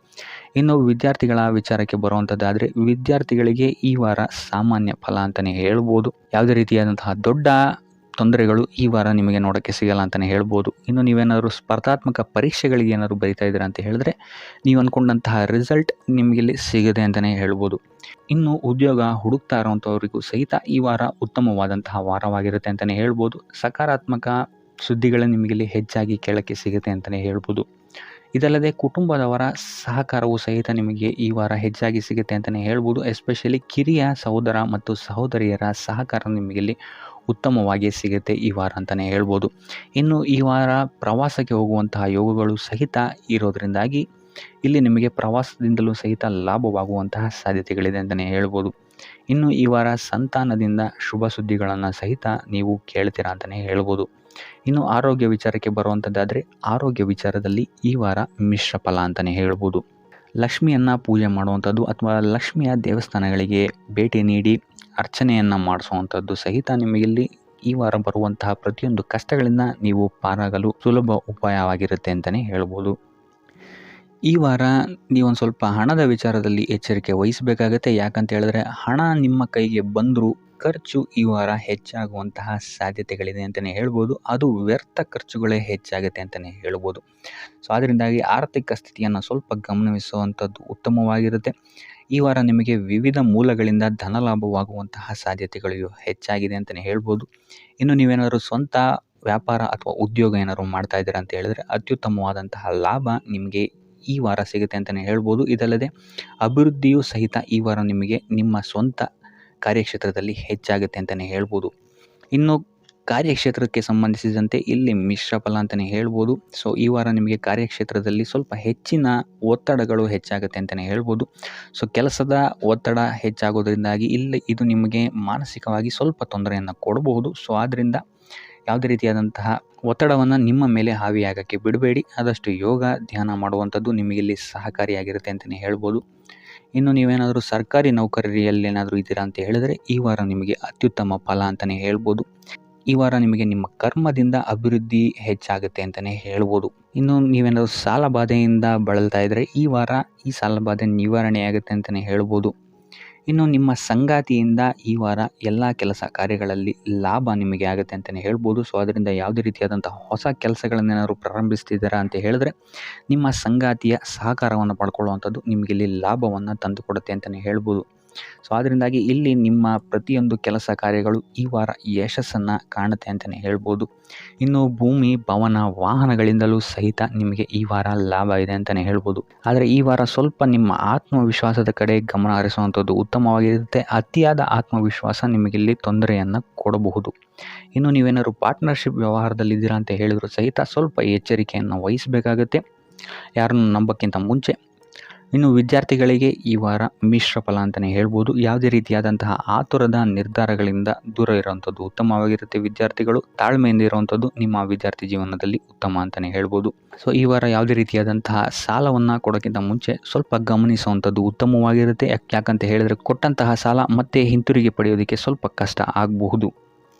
ಇನ್ನು ವಿದ್ಯಾರ್ಥಿಗಳ ವಿಚಾರಕ್ಕೆ ಬರುವಂಥದ್ದಾದರೆ ವಿದ್ಯಾರ್ಥಿಗಳಿಗೆ ಈ ವಾರ ಸಾಮಾನ್ಯ ಫಲ ಅಂತಲೇ ಹೇಳ್ಬೋದು. ಯಾವುದೇ ರೀತಿಯಾದಂತಹ ದೊಡ್ಡ ತೊಂದರೆಗಳು ಈ ವಾರ ನಿಮಗೆ ನೋಡೋಕ್ಕೆ ಸಿಗಲ್ಲ ಅಂತಲೇ ಹೇಳ್ಬೋದು. ಇನ್ನು ನೀವೇನಾದರೂ ಸ್ಪರ್ಧಾತ್ಮಕ ಪರೀಕ್ಷೆಗಳಿಗೆ ಏನಾದರೂ ಬರಿತಾ ಇದ್ದೀರಾ ಅಂತ ಹೇಳಿದ್ರೆ ನೀವು ಅಂದ್ಕೊಂಡಂತಹ ರಿಸಲ್ಟ್ ನಿಮಗಿಲ್ಲಿ ಸಿಗುತ್ತೆ ಅಂತಲೇ ಹೇಳ್ಬೋದು. ಇನ್ನು ಉದ್ಯೋಗ ಹುಡುಕ್ತಾ ಇರೋವಂಥವ್ರಿಗೂ ಸಹಿತ ಈ ವಾರ ಉತ್ತಮವಾದಂತಹ ವಾರವಾಗಿರುತ್ತೆ ಅಂತಲೇ ಹೇಳ್ಬೋದು. ಸಕಾರಾತ್ಮಕ ಸುದ್ದಿಗಳು ನಿಮಗಿಲ್ಲಿ ಹೆಚ್ಚಾಗಿ ಕೇಳೋಕ್ಕೆ ಸಿಗುತ್ತೆ ಅಂತಲೇ ಹೇಳ್ಬೋದು. ಇದಲ್ಲದೆ ಕುಟುಂಬದವರ ಸಹಕಾರವೂ ಸಹಿತ ನಿಮಗೆ ಈ ವಾರ ಹೆಚ್ಚಾಗಿ ಸಿಗುತ್ತೆ ಅಂತಲೇ ಹೇಳ್ಬೋದು. ಎಸ್ಪೆಷಲಿ ಕಿರಿಯ ಸಹೋದರ ಮತ್ತು ಸಹೋದರಿಯರ ಸಹಕಾರ ನಿಮಗಿಲ್ಲಿ ಉತ್ತಮವಾಗಿ ಸಿಗುತ್ತೆ ಈ ವಾರ ಅಂತಲೇ ಹೇಳ್ಬೋದು. ಇನ್ನು ಈ ವಾರ ಪ್ರವಾಸಕ್ಕೆ ಹೋಗುವಂತಹ ಯೋಗಗಳು ಸಹಿತ ಇರೋದರಿಂದಾಗಿ ಇಲ್ಲಿ ನಿಮಗೆ ಪ್ರವಾಸದಿಂದಲೂ ಸಹಿತ ಲಾಭವಾಗುವಂತಹ ಸಾಧ್ಯತೆಗಳಿದೆ ಅಂತಲೇ ಹೇಳ್ಬೋದು. ಇನ್ನು ಈ ವಾರ ಸಂತಾನದಿಂದ ಶುಭ ಸುದ್ದಿಗಳನ್ನು ಸಹಿತ ನೀವು ಕೇಳ್ತೀರಾ ಅಂತಲೇ ಹೇಳ್ಬೋದು. ಇನ್ನು ಆರೋಗ್ಯ ವಿಚಾರಕ್ಕೆ ಬರುವಂಥದ್ದಾದರೆ ಆರೋಗ್ಯ ವಿಚಾರದಲ್ಲಿ ಈ ವಾರ ಮಿಶ್ರ ಫಲ ಅಂತಲೇ ಹೇಳ್ಬೋದು. ಲಕ್ಷ್ಮಿಯನ್ನು ಪೂಜೆ ಮಾಡುವಂಥದ್ದು ಅಥವಾ ಲಕ್ಷ್ಮಿಯ ದೇವಸ್ಥಾನಗಳಿಗೆ ಭೇಟಿ ನೀಡಿ ಅರ್ಚನೆಯನ್ನು ಮಾಡಿಸುವಂಥದ್ದು ಸಹಿತ ನಿಮಗಿಲ್ಲಿ ಈ ವಾರ ಬರುವಂತಹ ಪ್ರತಿಯೊಂದು ಕಷ್ಟಗಳಿಂದ ನೀವು ಪಾರಾಗಲು ಸುಲಭ ಉಪಾಯವಾಗಿರುತ್ತೆ ಅಂತಲೇ ಹೇಳ್ಬೋದು. ಈ ವಾರ ನೀವೊಂದು ಸ್ವಲ್ಪ ಹಣದ ವಿಚಾರದಲ್ಲಿ ಎಚ್ಚರಿಕೆ ವಹಿಸಬೇಕಾಗತ್ತೆ. ಯಾಕಂತ ಹೇಳಿದ್ರೆ ಹಣ ನಿಮ್ಮ ಕೈಗೆ ಬಂದರೂ ಖರ್ಚು ಈ ವಾರ ಹೆಚ್ಚಾಗುವಂತಹ ಸಾಧ್ಯತೆಗಳಿದೆ ಅಂತಲೇ ಹೇಳ್ಬೋದು. ಅದು ವ್ಯರ್ಥ ಖರ್ಚುಗಳೇ ಹೆಚ್ಚಾಗುತ್ತೆ ಅಂತಲೇ ಹೇಳ್ಬೋದು. ಸೊ ಅದರಿಂದಾಗಿ ಆರ್ಥಿಕ ಸ್ಥಿತಿಯನ್ನು ಸ್ವಲ್ಪ ಗಮನಿಸುವಂಥದ್ದು ಉತ್ತಮವಾಗಿರುತ್ತೆ. ಈ ವಾರ ನಿಮಗೆ ವಿವಿಧ ಮೂಲಗಳಿಂದ ಧನಲಾಭವಾಗುವಂತಹ ಸಾಧ್ಯತೆಗಳು ಹೆಚ್ಚಾಗಿದೆ ಅಂತಲೇ ಹೇಳ್ಬೋದು. ಇನ್ನು ನೀವೇನಾದರೂ ಸ್ವಂತ ವ್ಯಾಪಾರ ಅಥವಾ ಉದ್ಯೋಗ ಏನಾದರೂ ಮಾಡ್ತಾ ಇದ್ದೀರಾ ಅಂತ ಹೇಳಿದ್ರೆ ಅತ್ಯುತ್ತಮವಾದಂತಹ ಲಾಭ ನಿಮಗೆ ಈ ವಾರ ಸಿಗುತ್ತೆ ಅಂತಲೇ ಹೇಳ್ಬೋದು. ಇದಲ್ಲದೆ ಅಭಿವೃದ್ಧಿಯೂ ಸಹಿತ ಈ ವಾರ ನಿಮಗೆ ನಿಮ್ಮ ಸ್ವಂತ ಕಾರ್ಯಕ್ಷೇತ್ರದಲ್ಲಿ ಹೆಚ್ಚಾಗುತ್ತೆ ಅಂತಲೇ ಹೇಳ್ಬೋದು. ಇನ್ನು ಕಾರ್ಯಕ್ಷೇತ್ರಕ್ಕೆ ಸಂಬಂಧಿಸಿದಂತೆ ಇಲ್ಲಿ ಮಿಶ್ರ ಫಲ ಅಂತಲೇ ಹೇಳ್ಬೋದು. ಸೊ ಈ ವಾರ ನಿಮಗೆ ಕಾರ್ಯಕ್ಷೇತ್ರದಲ್ಲಿ ಸ್ವಲ್ಪ ಹೆಚ್ಚಿನ ಒತ್ತಡಗಳು ಹೆಚ್ಚಾಗುತ್ತೆ ಅಂತಲೇ ಹೇಳ್ಬೋದು. ಸೊ ಕೆಲಸದ ಒತ್ತಡ ಹೆಚ್ಚಾಗೋದ್ರಿಂದಾಗಿ ಇಲ್ಲಿ ಇದು ನಿಮಗೆ ಮಾನಸಿಕವಾಗಿ ಸ್ವಲ್ಪ ತೊಂದರೆಯನ್ನು ಕೊಡಬಹುದು. ಸೊ ಆದ್ದರಿಂದ ಯಾವುದೇ ರೀತಿಯಾದಂತಹ ಒತ್ತಡವನ್ನು ನಿಮ್ಮ ಮೇಲೆ ಹಾವಿಯಾಗೋಕ್ಕೆ ಬಿಡಬೇಡಿ. ಆದಷ್ಟು ಯೋಗ ಧ್ಯಾನ ಮಾಡುವಂಥದ್ದು ನಿಮಗಿಲ್ಲಿ ಸಹಕಾರಿಯಾಗಿರುತ್ತೆ ಅಂತಲೇ ಹೇಳ್ಬೋದು. ಇನ್ನು ನೀವೇನಾದರೂ ಸರ್ಕಾರಿ ನೌಕರಿಯಲ್ಲೇನಾದರೂ ಇದ್ದೀರಾ ಅಂತ ಹೇಳಿದರೆ ಈ ವಾರ ನಿಮಗೆ ಅತ್ಯುತ್ತಮ ಫಲ ಅಂತಲೇ ಹೇಳ್ಬೋದು. ಈ ವಾರ ನಿಮಗೆ ನಿಮ್ಮ ಕರ್ಮದಿಂದ ಅಭಿವೃದ್ಧಿ ಹೆಚ್ಚಾಗುತ್ತೆ ಅಂತಲೇ ಹೇಳ್ಬೋದು. ಇನ್ನು ನೀವೇನಾದರೂ ಸಾಲ ಬಾಧೆಯಿಂದ ಬಳಲ್ತಾ ಇದ್ದರೆ ಈ ವಾರ ಈ ಸಾಲ ಬಾಧೆ ನಿವಾರಣೆಯಾಗುತ್ತೆ ಅಂತಲೇ ಹೇಳ್ಬೋದು. ಇನ್ನು ನಿಮ್ಮ ಸಂಗಾತಿಯಿಂದ ಈ ವಾರ ಎಲ್ಲ ಕೆಲಸ ಕಾರ್ಯಗಳಲ್ಲಿ ಲಾಭ ನಿಮಗೆ ಆಗುತ್ತೆ ಅಂತಲೇ ಹೇಳ್ಬೋದು. ಸೊ ಅದರಿಂದ ಯಾವುದೇ ರೀತಿಯಾದಂಥ ಹೊಸ ಕೆಲಸಗಳನ್ನೇನಾದ್ರು ಪ್ರಾರಂಭಿಸ್ತಿದ್ದೀರಾ ಅಂತ ಹೇಳಿದ್ರೆ ನಿಮ್ಮ ಸಂಗಾತಿಯ ಸಹಕಾರವನ್ನು ಪಡ್ಕೊಳ್ಳುವಂಥದ್ದು ನಿಮಗೆ ಇಲ್ಲಿ ಲಾಭವನ್ನು ತಂದುಕೊಡುತ್ತೆ ಅಂತಲೇ ಹೇಳ್ಬೋದು. ಸೊ ಅದರಿಂದಾಗಿ ಇಲ್ಲಿ ನಿಮ್ಮ ಪ್ರತಿಯೊಂದು ಕೆಲಸ ಕಾರ್ಯಗಳು ಈ ವಾರ ಯಶಸ್ಸನ್ನು ಕಾಣುತ್ತೆ ಅಂತಲೇ ಹೇಳ್ಬೋದು. ಇನ್ನು ಭೂಮಿ, ಭವನ, ವಾಹನಗಳಿಂದಲೂ ಸಹಿತ ನಿಮಗೆ ಈ ವಾರ ಲಾಭ ಇದೆ ಅಂತಲೇ ಹೇಳ್ಬೋದು. ಆದರೆ ಈ ವಾರ ಸ್ವಲ್ಪ ನಿಮ್ಮ ಆತ್ಮವಿಶ್ವಾಸದ ಕಡೆ ಗಮನ ಹರಿಸುವಂಥದ್ದು ಉತ್ತಮವಾಗಿರುತ್ತೆ. ಅತಿಯಾದ ಆತ್ಮವಿಶ್ವಾಸ ನಿಮಗಿಲ್ಲಿ ತೊಂದರೆಯನ್ನು ಕೊಡಬಹುದು. ಇನ್ನು ನೀವೇನಾದ್ರು ಪಾರ್ಟ್ನರ್ಶಿಪ್ ವ್ಯವಹಾರದಲ್ಲಿದ್ದೀರಾ ಅಂತ ಹೇಳಿದ್ರು ಸಹಿತ ಸ್ವಲ್ಪ ಎಚ್ಚರಿಕೆಯನ್ನು ವಹಿಸಬೇಕಾಗುತ್ತೆ. ಯಾರನ್ನು ನಂಬೋಕ್ಕಿಂತ ಮುಂಚೆ. ಇನ್ನು ವಿದ್ಯಾರ್ಥಿಗಳಿಗೆ ಈ ವಾರ ಮಿಶ್ರ ಫಲ ಅಂತಲೇ ಹೇಳ್ಬೋದು. ಯಾವುದೇ ರೀತಿಯಾದಂತಹ ಆತುರದ ನಿರ್ಧಾರಗಳಿಂದ ದೂರ ಇರುವಂಥದ್ದು ಉತ್ತಮವಾಗಿರುತ್ತೆ. ವಿದ್ಯಾರ್ಥಿಗಳು ತಾಳ್ಮೆಯಿಂದ ಇರುವಂಥದ್ದು ನಿಮ್ಮ ವಿದ್ಯಾರ್ಥಿ ಜೀವನದಲ್ಲಿ ಉತ್ತಮ ಅಂತಲೇ ಹೇಳ್ಬೋದು. ಸೊ ಈ ವಾರ ಯಾವುದೇ ರೀತಿಯಾದಂತಹ ಸಾಲವನ್ನು ಕೊಡೋಕ್ಕಿಂತ ಮುಂಚೆ ಸ್ವಲ್ಪ ಗಮನಿಸುವಂಥದ್ದು ಉತ್ತಮವಾಗಿರುತ್ತೆ. ಯಾಕಂತ ಹೇಳಿದರೆ ಕೊಟ್ಟಂತಹ ಸಾಲ ಮತ್ತೆ ಹಿಂತಿರುಗಿ ಪಡೆಯೋದಕ್ಕೆ ಸ್ವಲ್ಪ ಕಷ್ಟ ಆಗಬಹುದು.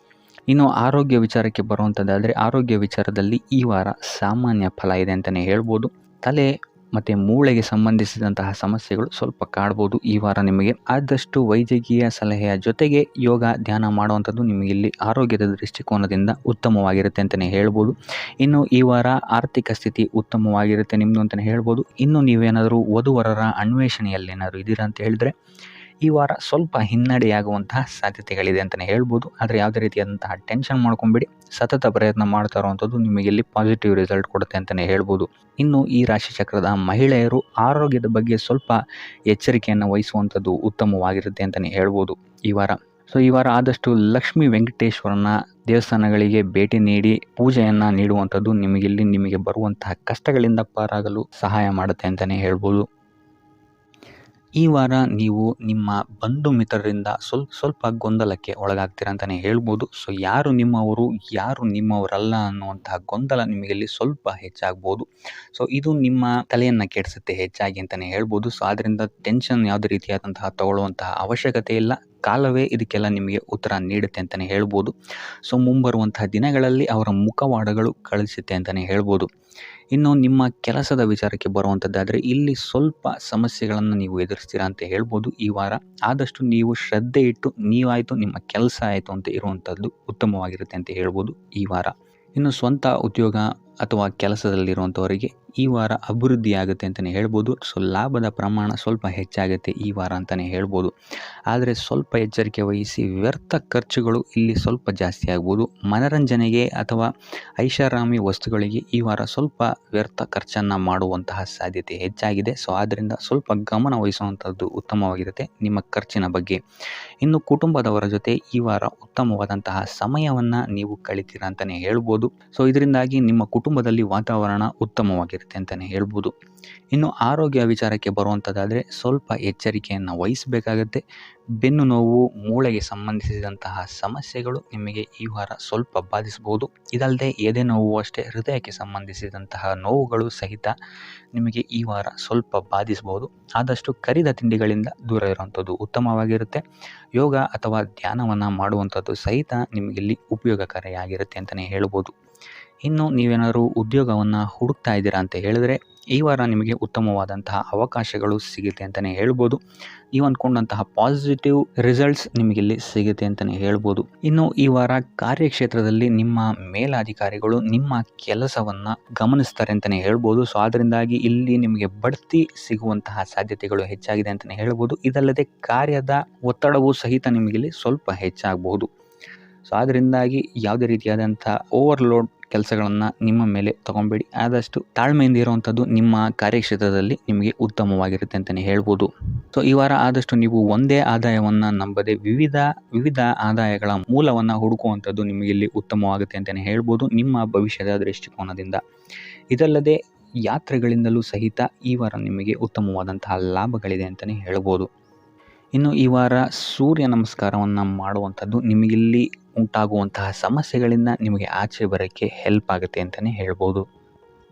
ಇನ್ನು ಆರೋಗ್ಯ ವಿಚಾರಕ್ಕೆ ಬರುವಂಥದ್ದಾದರೆ ಆರೋಗ್ಯ ವಿಚಾರದಲ್ಲಿ ಈ ವಾರ ಸಾಮಾನ್ಯ ಫಲ ಇದೆ ಅಂತಲೇ ಹೇಳ್ಬೋದು. ತಲೆ ಮತ್ತು ಮೂಳೆಗೆ ಸಂಬಂಧಿಸಿದಂತಹ ಸಮಸ್ಯೆಗಳು ಸ್ವಲ್ಪ ಕಾಡ್ಬೋದು ಈ ವಾರ ನಿಮಗೆ. ಆದಷ್ಟು ವೈದ್ಯಕೀಯ ಸಲಹೆಯ ಜೊತೆಗೆ ಯೋಗ ಧ್ಯಾನ ಮಾಡುವಂಥದ್ದು ನಿಮಗೆ ಇಲ್ಲಿ ಆರೋಗ್ಯದ ದೃಷ್ಟಿಕೋನದಿಂದ ಉತ್ತಮವಾಗಿರುತ್ತೆ ಅಂತಲೇ ಹೇಳ್ಬೋದು. ಇನ್ನು ಈ ವಾರ ಆರ್ಥಿಕ ಸ್ಥಿತಿ ಉತ್ತಮವಾಗಿರುತ್ತೆ ನಿಮ್ಮದು ಅಂತಲೇ ಹೇಳ್ಬೋದು. ಇನ್ನು ನೀವೇನಾದರೂ ವಧುವರರ ಅನ್ವೇಷಣೆಯಲ್ಲೇನಾದರೂ ಇದ್ದೀರಾ ಅಂತ ಹೇಳಿದ್ರೆ ಈ ವಾರ ಸ್ವಲ್ಪ ಹಿನ್ನಡೆಯಾಗುವಂತಹ ಸಾಧ್ಯತೆಗಳಿದೆ ಅಂತಲೇ ಹೇಳ್ಬೋದು. ಆದರೆ ಯಾವುದೇ ರೀತಿಯಾದಂತಹ ಟೆನ್ಷನ್ ಮಾಡ್ಕೊಂಬೇಡಿ. ಸತತ ಪ್ರಯತ್ನ ಮಾಡ್ತಾ ಇರುವಂಥದ್ದು ನಿಮಗೆ ಇಲ್ಲಿ ಪಾಸಿಟಿವ್ ರಿಸಲ್ಟ್ ಕೊಡುತ್ತೆ ಅಂತಲೇ ಹೇಳ್ಬೋದು. ಇನ್ನು ಈ ರಾಶಿಚಕ್ರದ ಮಹಿಳೆಯರು ಆರೋಗ್ಯದ ಬಗ್ಗೆ ಸ್ವಲ್ಪ ಎಚ್ಚರಿಕೆಯನ್ನು ವಹಿಸುವಂಥದ್ದು ಉತ್ತಮವಾಗಿರುತ್ತೆ ಅಂತಲೇ ಹೇಳ್ಬೋದು ಈ ವಾರ. ಸೊ ಈ ವಾರ ಆದಷ್ಟು ಲಕ್ಷ್ಮೀ ವೆಂಕಟೇಶ್ವರನ ದೇವಸ್ಥಾನಗಳಿಗೆ ಭೇಟಿ ನೀಡಿ ಪೂಜೆಯನ್ನು ನೀಡುವಂಥದ್ದು ನಿಮಗೆ ಬರುವಂತಹ ಕಷ್ಟಗಳಿಂದ ಪಾರಾಗಲು ಸಹಾಯ ಮಾಡುತ್ತೆ ಅಂತಲೇ ಹೇಳ್ಬೋದು. ಈ ವಾರ ನೀವು ನಿಮ್ಮ ಬಂಧು ಮಿತ್ರರಿಂದ ಸ್ವಲ್ಪ ಗೊಂದಲಕ್ಕೆ ಒಳಗಾಗ್ತೀರ ಅಂತಲೇ ಹೇಳ್ಬೋದು. ಸೊ ಯಾರು ನಿಮ್ಮವರು ಯಾರು ನಿಮ್ಮವರಲ್ಲ ಅನ್ನುವಂತಹ ಗೊಂದಲ ನಿಮಗಿಲ್ಲಿ ಸ್ವಲ್ಪ ಹೆಚ್ಚಾಗ್ಬೋದು. ಸೊ ಇದು ನಿಮ್ಮ ತಲೆಯನ್ನು ಕೆಡಿಸುತ್ತೆ ಹೆಚ್ಚಾಗಿ ಅಂತಲೇ ಹೇಳ್ಬೋದು. ಸೊ ಆದ್ದರಿಂದ ಟೆನ್ಷನ್ ಯಾವುದೇ ರೀತಿಯಾದಂತಹ ತಗೊಳ್ಳುವಂತಹ ಅವಶ್ಯಕತೆ ಇಲ್ಲ. ಕಾಲವೇ ಇದಕ್ಕೆಲ್ಲ ನಿಮಗೆ ಉತ್ತರ ನೀಡುತ್ತೆ ಅಂತಲೇ ಹೇಳ್ಬೋದು. ಸೊ ಮುಂಬರುವಂತಹ ದಿನಗಳಲ್ಲಿ ಅವರ ಮುಖವಾಡಗಳು ಕಳಿಸುತ್ತೆ ಅಂತಲೇ ಹೇಳ್ಬೋದು. ಇನ್ನು ನಿಮ್ಮ ಕೆಲಸದ ವಿಚಾರಕ್ಕೆ ಬರುವಂಥದ್ದಾದರೆ ಇಲ್ಲಿ ಸ್ವಲ್ಪ ಸಮಸ್ಯೆಗಳನ್ನು ನೀವು ಎದುರಿಸ್ತೀರಾ ಅಂತ ಹೇಳ್ಬೋದು ಈ ವಾರ. ಆದಷ್ಟು ನೀವು ಶ್ರದ್ಧೆ ಇಟ್ಟು ನೀವಾಯಿತು ನಿಮ್ಮ ಕೆಲಸ ಆಯಿತು ಅಂತ ಇರುವಂಥದ್ದು ಉತ್ತಮವಾಗಿರುತ್ತೆ ಅಂತ ಹೇಳ್ಬೋದು ಈ ವಾರ. ಇನ್ನು ಸ್ವಂತ ಉದ್ಯೋಗ ಅಥವಾ ಕೆಲಸದಲ್ಲಿರುವಂಥವರಿಗೆ ಈ ವಾರ ಅಭಿವೃದ್ಧಿ ಆಗುತ್ತೆ ಅಂತಲೇ ಹೇಳ್ಬೋದು. ಸೊ ಲಾಭದ ಪ್ರಮಾಣ ಸ್ವಲ್ಪ ಹೆಚ್ಚಾಗುತ್ತೆ ಈ ವಾರ ಅಂತಲೇ ಹೇಳ್ಬೋದು. ಆದರೆ ಸ್ವಲ್ಪ ಎಚ್ಚರಿಕೆ ವಹಿಸಿ. ವ್ಯರ್ಥ ಖರ್ಚುಗಳು ಇಲ್ಲಿ ಸ್ವಲ್ಪ ಜಾಸ್ತಿ ಆಗ್ಬೋದು. ಮನರಂಜನೆಗೆ ಅಥವಾ ಐಷಾರಾಮಿ ವಸ್ತುಗಳಿಗೆ ಈ ವಾರ ಸ್ವಲ್ಪ ವ್ಯರ್ಥ ಖರ್ಚನ್ನು ಮಾಡುವಂತಹ ಸಾಧ್ಯತೆ ಹೆಚ್ಚಾಗಿದೆ. ಸೊ ಆದ್ದರಿಂದ ಸ್ವಲ್ಪ ಗಮನ ವಹಿಸುವಂಥದ್ದು ಉತ್ತಮವಾಗಿರುತ್ತೆ ನಿಮ್ಮ ಖರ್ಚಿನ ಬಗ್ಗೆ. ಇನ್ನು ಕುಟುಂಬದವರ ಜೊತೆ ಈ ವಾರ ಉತ್ತಮವಾದಂತಹ ಸಮಯವನ್ನು ನೀವು ಕಳಿತೀರ ಅಂತಲೇ ಹೇಳ್ಬೋದು. ಸೊ ಇದರಿಂದಾಗಿ ನಿಮ್ಮ ಕುಟುಂಬದಲ್ಲಿ ವಾತಾವರಣ ಉತ್ತಮವಾಗಿರುತ್ತೆ ಅಂತಲೇ ಹೇಳ್ಬೋದು. ಇನ್ನು ಆರೋಗ್ಯ ವಿಚಾರಕ್ಕೆ ಬರುವಂಥದ್ದಾದರೆ ಸ್ವಲ್ಪ ಎಚ್ಚರಿಕೆಯನ್ನು ವಹಿಸಬೇಕಾಗತ್ತೆ. ಬೆನ್ನು ನೋವು, ಮೂಳೆಗೆ ಸಂಬಂಧಿಸಿದಂತಹ ಸಮಸ್ಯೆಗಳು ನಿಮಗೆ ಈ ವಾರ ಸ್ವಲ್ಪ ಬಾಧಿಸಬಹುದು. ಇದಲ್ಲದೆ ಎದೆ ನೋವು ಅಷ್ಟೇ ಹೃದಯಕ್ಕೆ ಸಂಬಂಧಿಸಿದಂತಹ ನೋವುಗಳು ಸಹಿತ ನಿಮಗೆ ಈ ವಾರ ಸ್ವಲ್ಪ ಬಾಧಿಸಬಹುದು. ಆದಷ್ಟು ಕರಿದ ತಿಂಡಿಗಳಿಂದ ದೂರ ಇರುವಂಥದ್ದು ಉತ್ತಮವಾಗಿರುತ್ತೆ. ಯೋಗ ಅಥವಾ ಧ್ಯಾನವನ್ನು ಮಾಡುವಂಥದ್ದು ಸಹಿತ ನಿಮಗಿಲ್ಲಿ ಉಪಯೋಗಕಾರಿಯಾಗಿರುತ್ತೆ ಅಂತಲೇ ಹೇಳ್ಬೋದು. ಇನ್ನು ನೀವೇನಾದರೂ ಉದ್ಯೋಗವನ್ನು ಹುಡುಕ್ತಾ ಇದ್ದೀರಾ ಅಂತ ಹೇಳಿದ್ರೆ ಈ ವಾರ ನಿಮಗೆ ಉತ್ತಮವಾದಂತಹ ಅವಕಾಶಗಳು ಸಿಗುತ್ತೆ ಅಂತಲೇ ಹೇಳ್ಬೋದು. ನೀವು ಅಂದ್ಕೊಂಡಂತಹ ಪಾಸಿಟಿವ್ ರಿಸಲ್ಟ್ಸ್ ನಿಮಗಿಲ್ಲಿ ಸಿಗುತ್ತೆ ಅಂತಲೇ ಹೇಳ್ಬೋದು. ಇನ್ನು ಈ ವಾರ ಕಾರ್ಯಕ್ಷೇತ್ರದಲ್ಲಿ ನಿಮ್ಮ ಮೇಲಾಧಿಕಾರಿಗಳು ನಿಮ್ಮ ಕೆಲಸವನ್ನು ಗಮನಿಸ್ತಾರೆ ಅಂತಲೇ ಹೇಳ್ಬೋದು. ಸೊ ಅದರಿಂದಾಗಿ ಇಲ್ಲಿ ನಿಮಗೆ ಬಡ್ತಿ ಸಿಗುವಂತಹ ಸಾಧ್ಯತೆಗಳು ಹೆಚ್ಚಾಗಿದೆ ಅಂತಲೇ ಹೇಳ್ಬೋದು. ಇದಲ್ಲದೆ ಕಾರ್ಯದ ಒತ್ತಡವೂ ಸಹಿತ ನಿಮಗಿಲ್ಲಿ ಸ್ವಲ್ಪ ಹೆಚ್ಚಾಗಬಹುದು. ಸೊ ಅದರಿಂದಾಗಿ ಯಾವುದೇ ರೀತಿಯಾದಂಥ ಓವರ್ಲೋಡ್ ಕೆಲಸಗಳನ್ನು ನಿಮ್ಮ ಮೇಲೆ ತಗೊಬೇಡಿ. ಆದಷ್ಟು ತಾಳ್ಮೆಯಿಂದ ಇರುವಂಥದ್ದು ನಿಮ್ಮ ಕಾರ್ಯಕ್ಷೇತ್ರದಲ್ಲಿ ನಿಮಗೆ ಉತ್ತಮವಾಗಿರುತ್ತೆ ಅಂತಲೇ ಹೇಳ್ಬೋದು. ಸೊ ಈ ವಾರ ಆದಷ್ಟು ನೀವು ಒಂದೇ ಆದಾಯವನ್ನು ನಂಬದೆ ವಿವಿಧ ಆದಾಯಗಳ ಮೂಲವನ್ನು ಹುಡುಕುವಂಥದ್ದು ನಿಮಗಿಲ್ಲಿ ಉತ್ತಮವಾಗುತ್ತೆ ಅಂತಲೇ ಹೇಳ್ಬೋದು ನಿಮ್ಮ ಭವಿಷ್ಯದ ದೃಷ್ಟಿಕೋನದಿಂದ. ಇದಲ್ಲದೆ ಯಾತ್ರೆಗಳಿಂದಲೂ ಸಹಿತ ಈ ವಾರ ನಿಮಗೆ ಉತ್ತಮವಾದಂತಹ ಲಾಭಗಳಿದೆ ಅಂತಲೇ ಹೇಳ್ಬೋದು. ಇನ್ನು ಈ ವಾರ ಸೂರ್ಯ ನಮಸ್ಕಾರವನ್ನು ಮಾಡುವಂಥದ್ದು ನಿಮಗಿಲ್ಲಿ ಉಂಟಾಗುವಂತಹ ಸಮಸ್ಯೆಗಳಿಂದ ನಿಮಗೆ ಆಚೆ ಬರೋಕ್ಕೆ ಹೆಲ್ಪ್ ಆಗುತ್ತೆ ಅಂತಲೇ ಹೇಳ್ಬೋದು.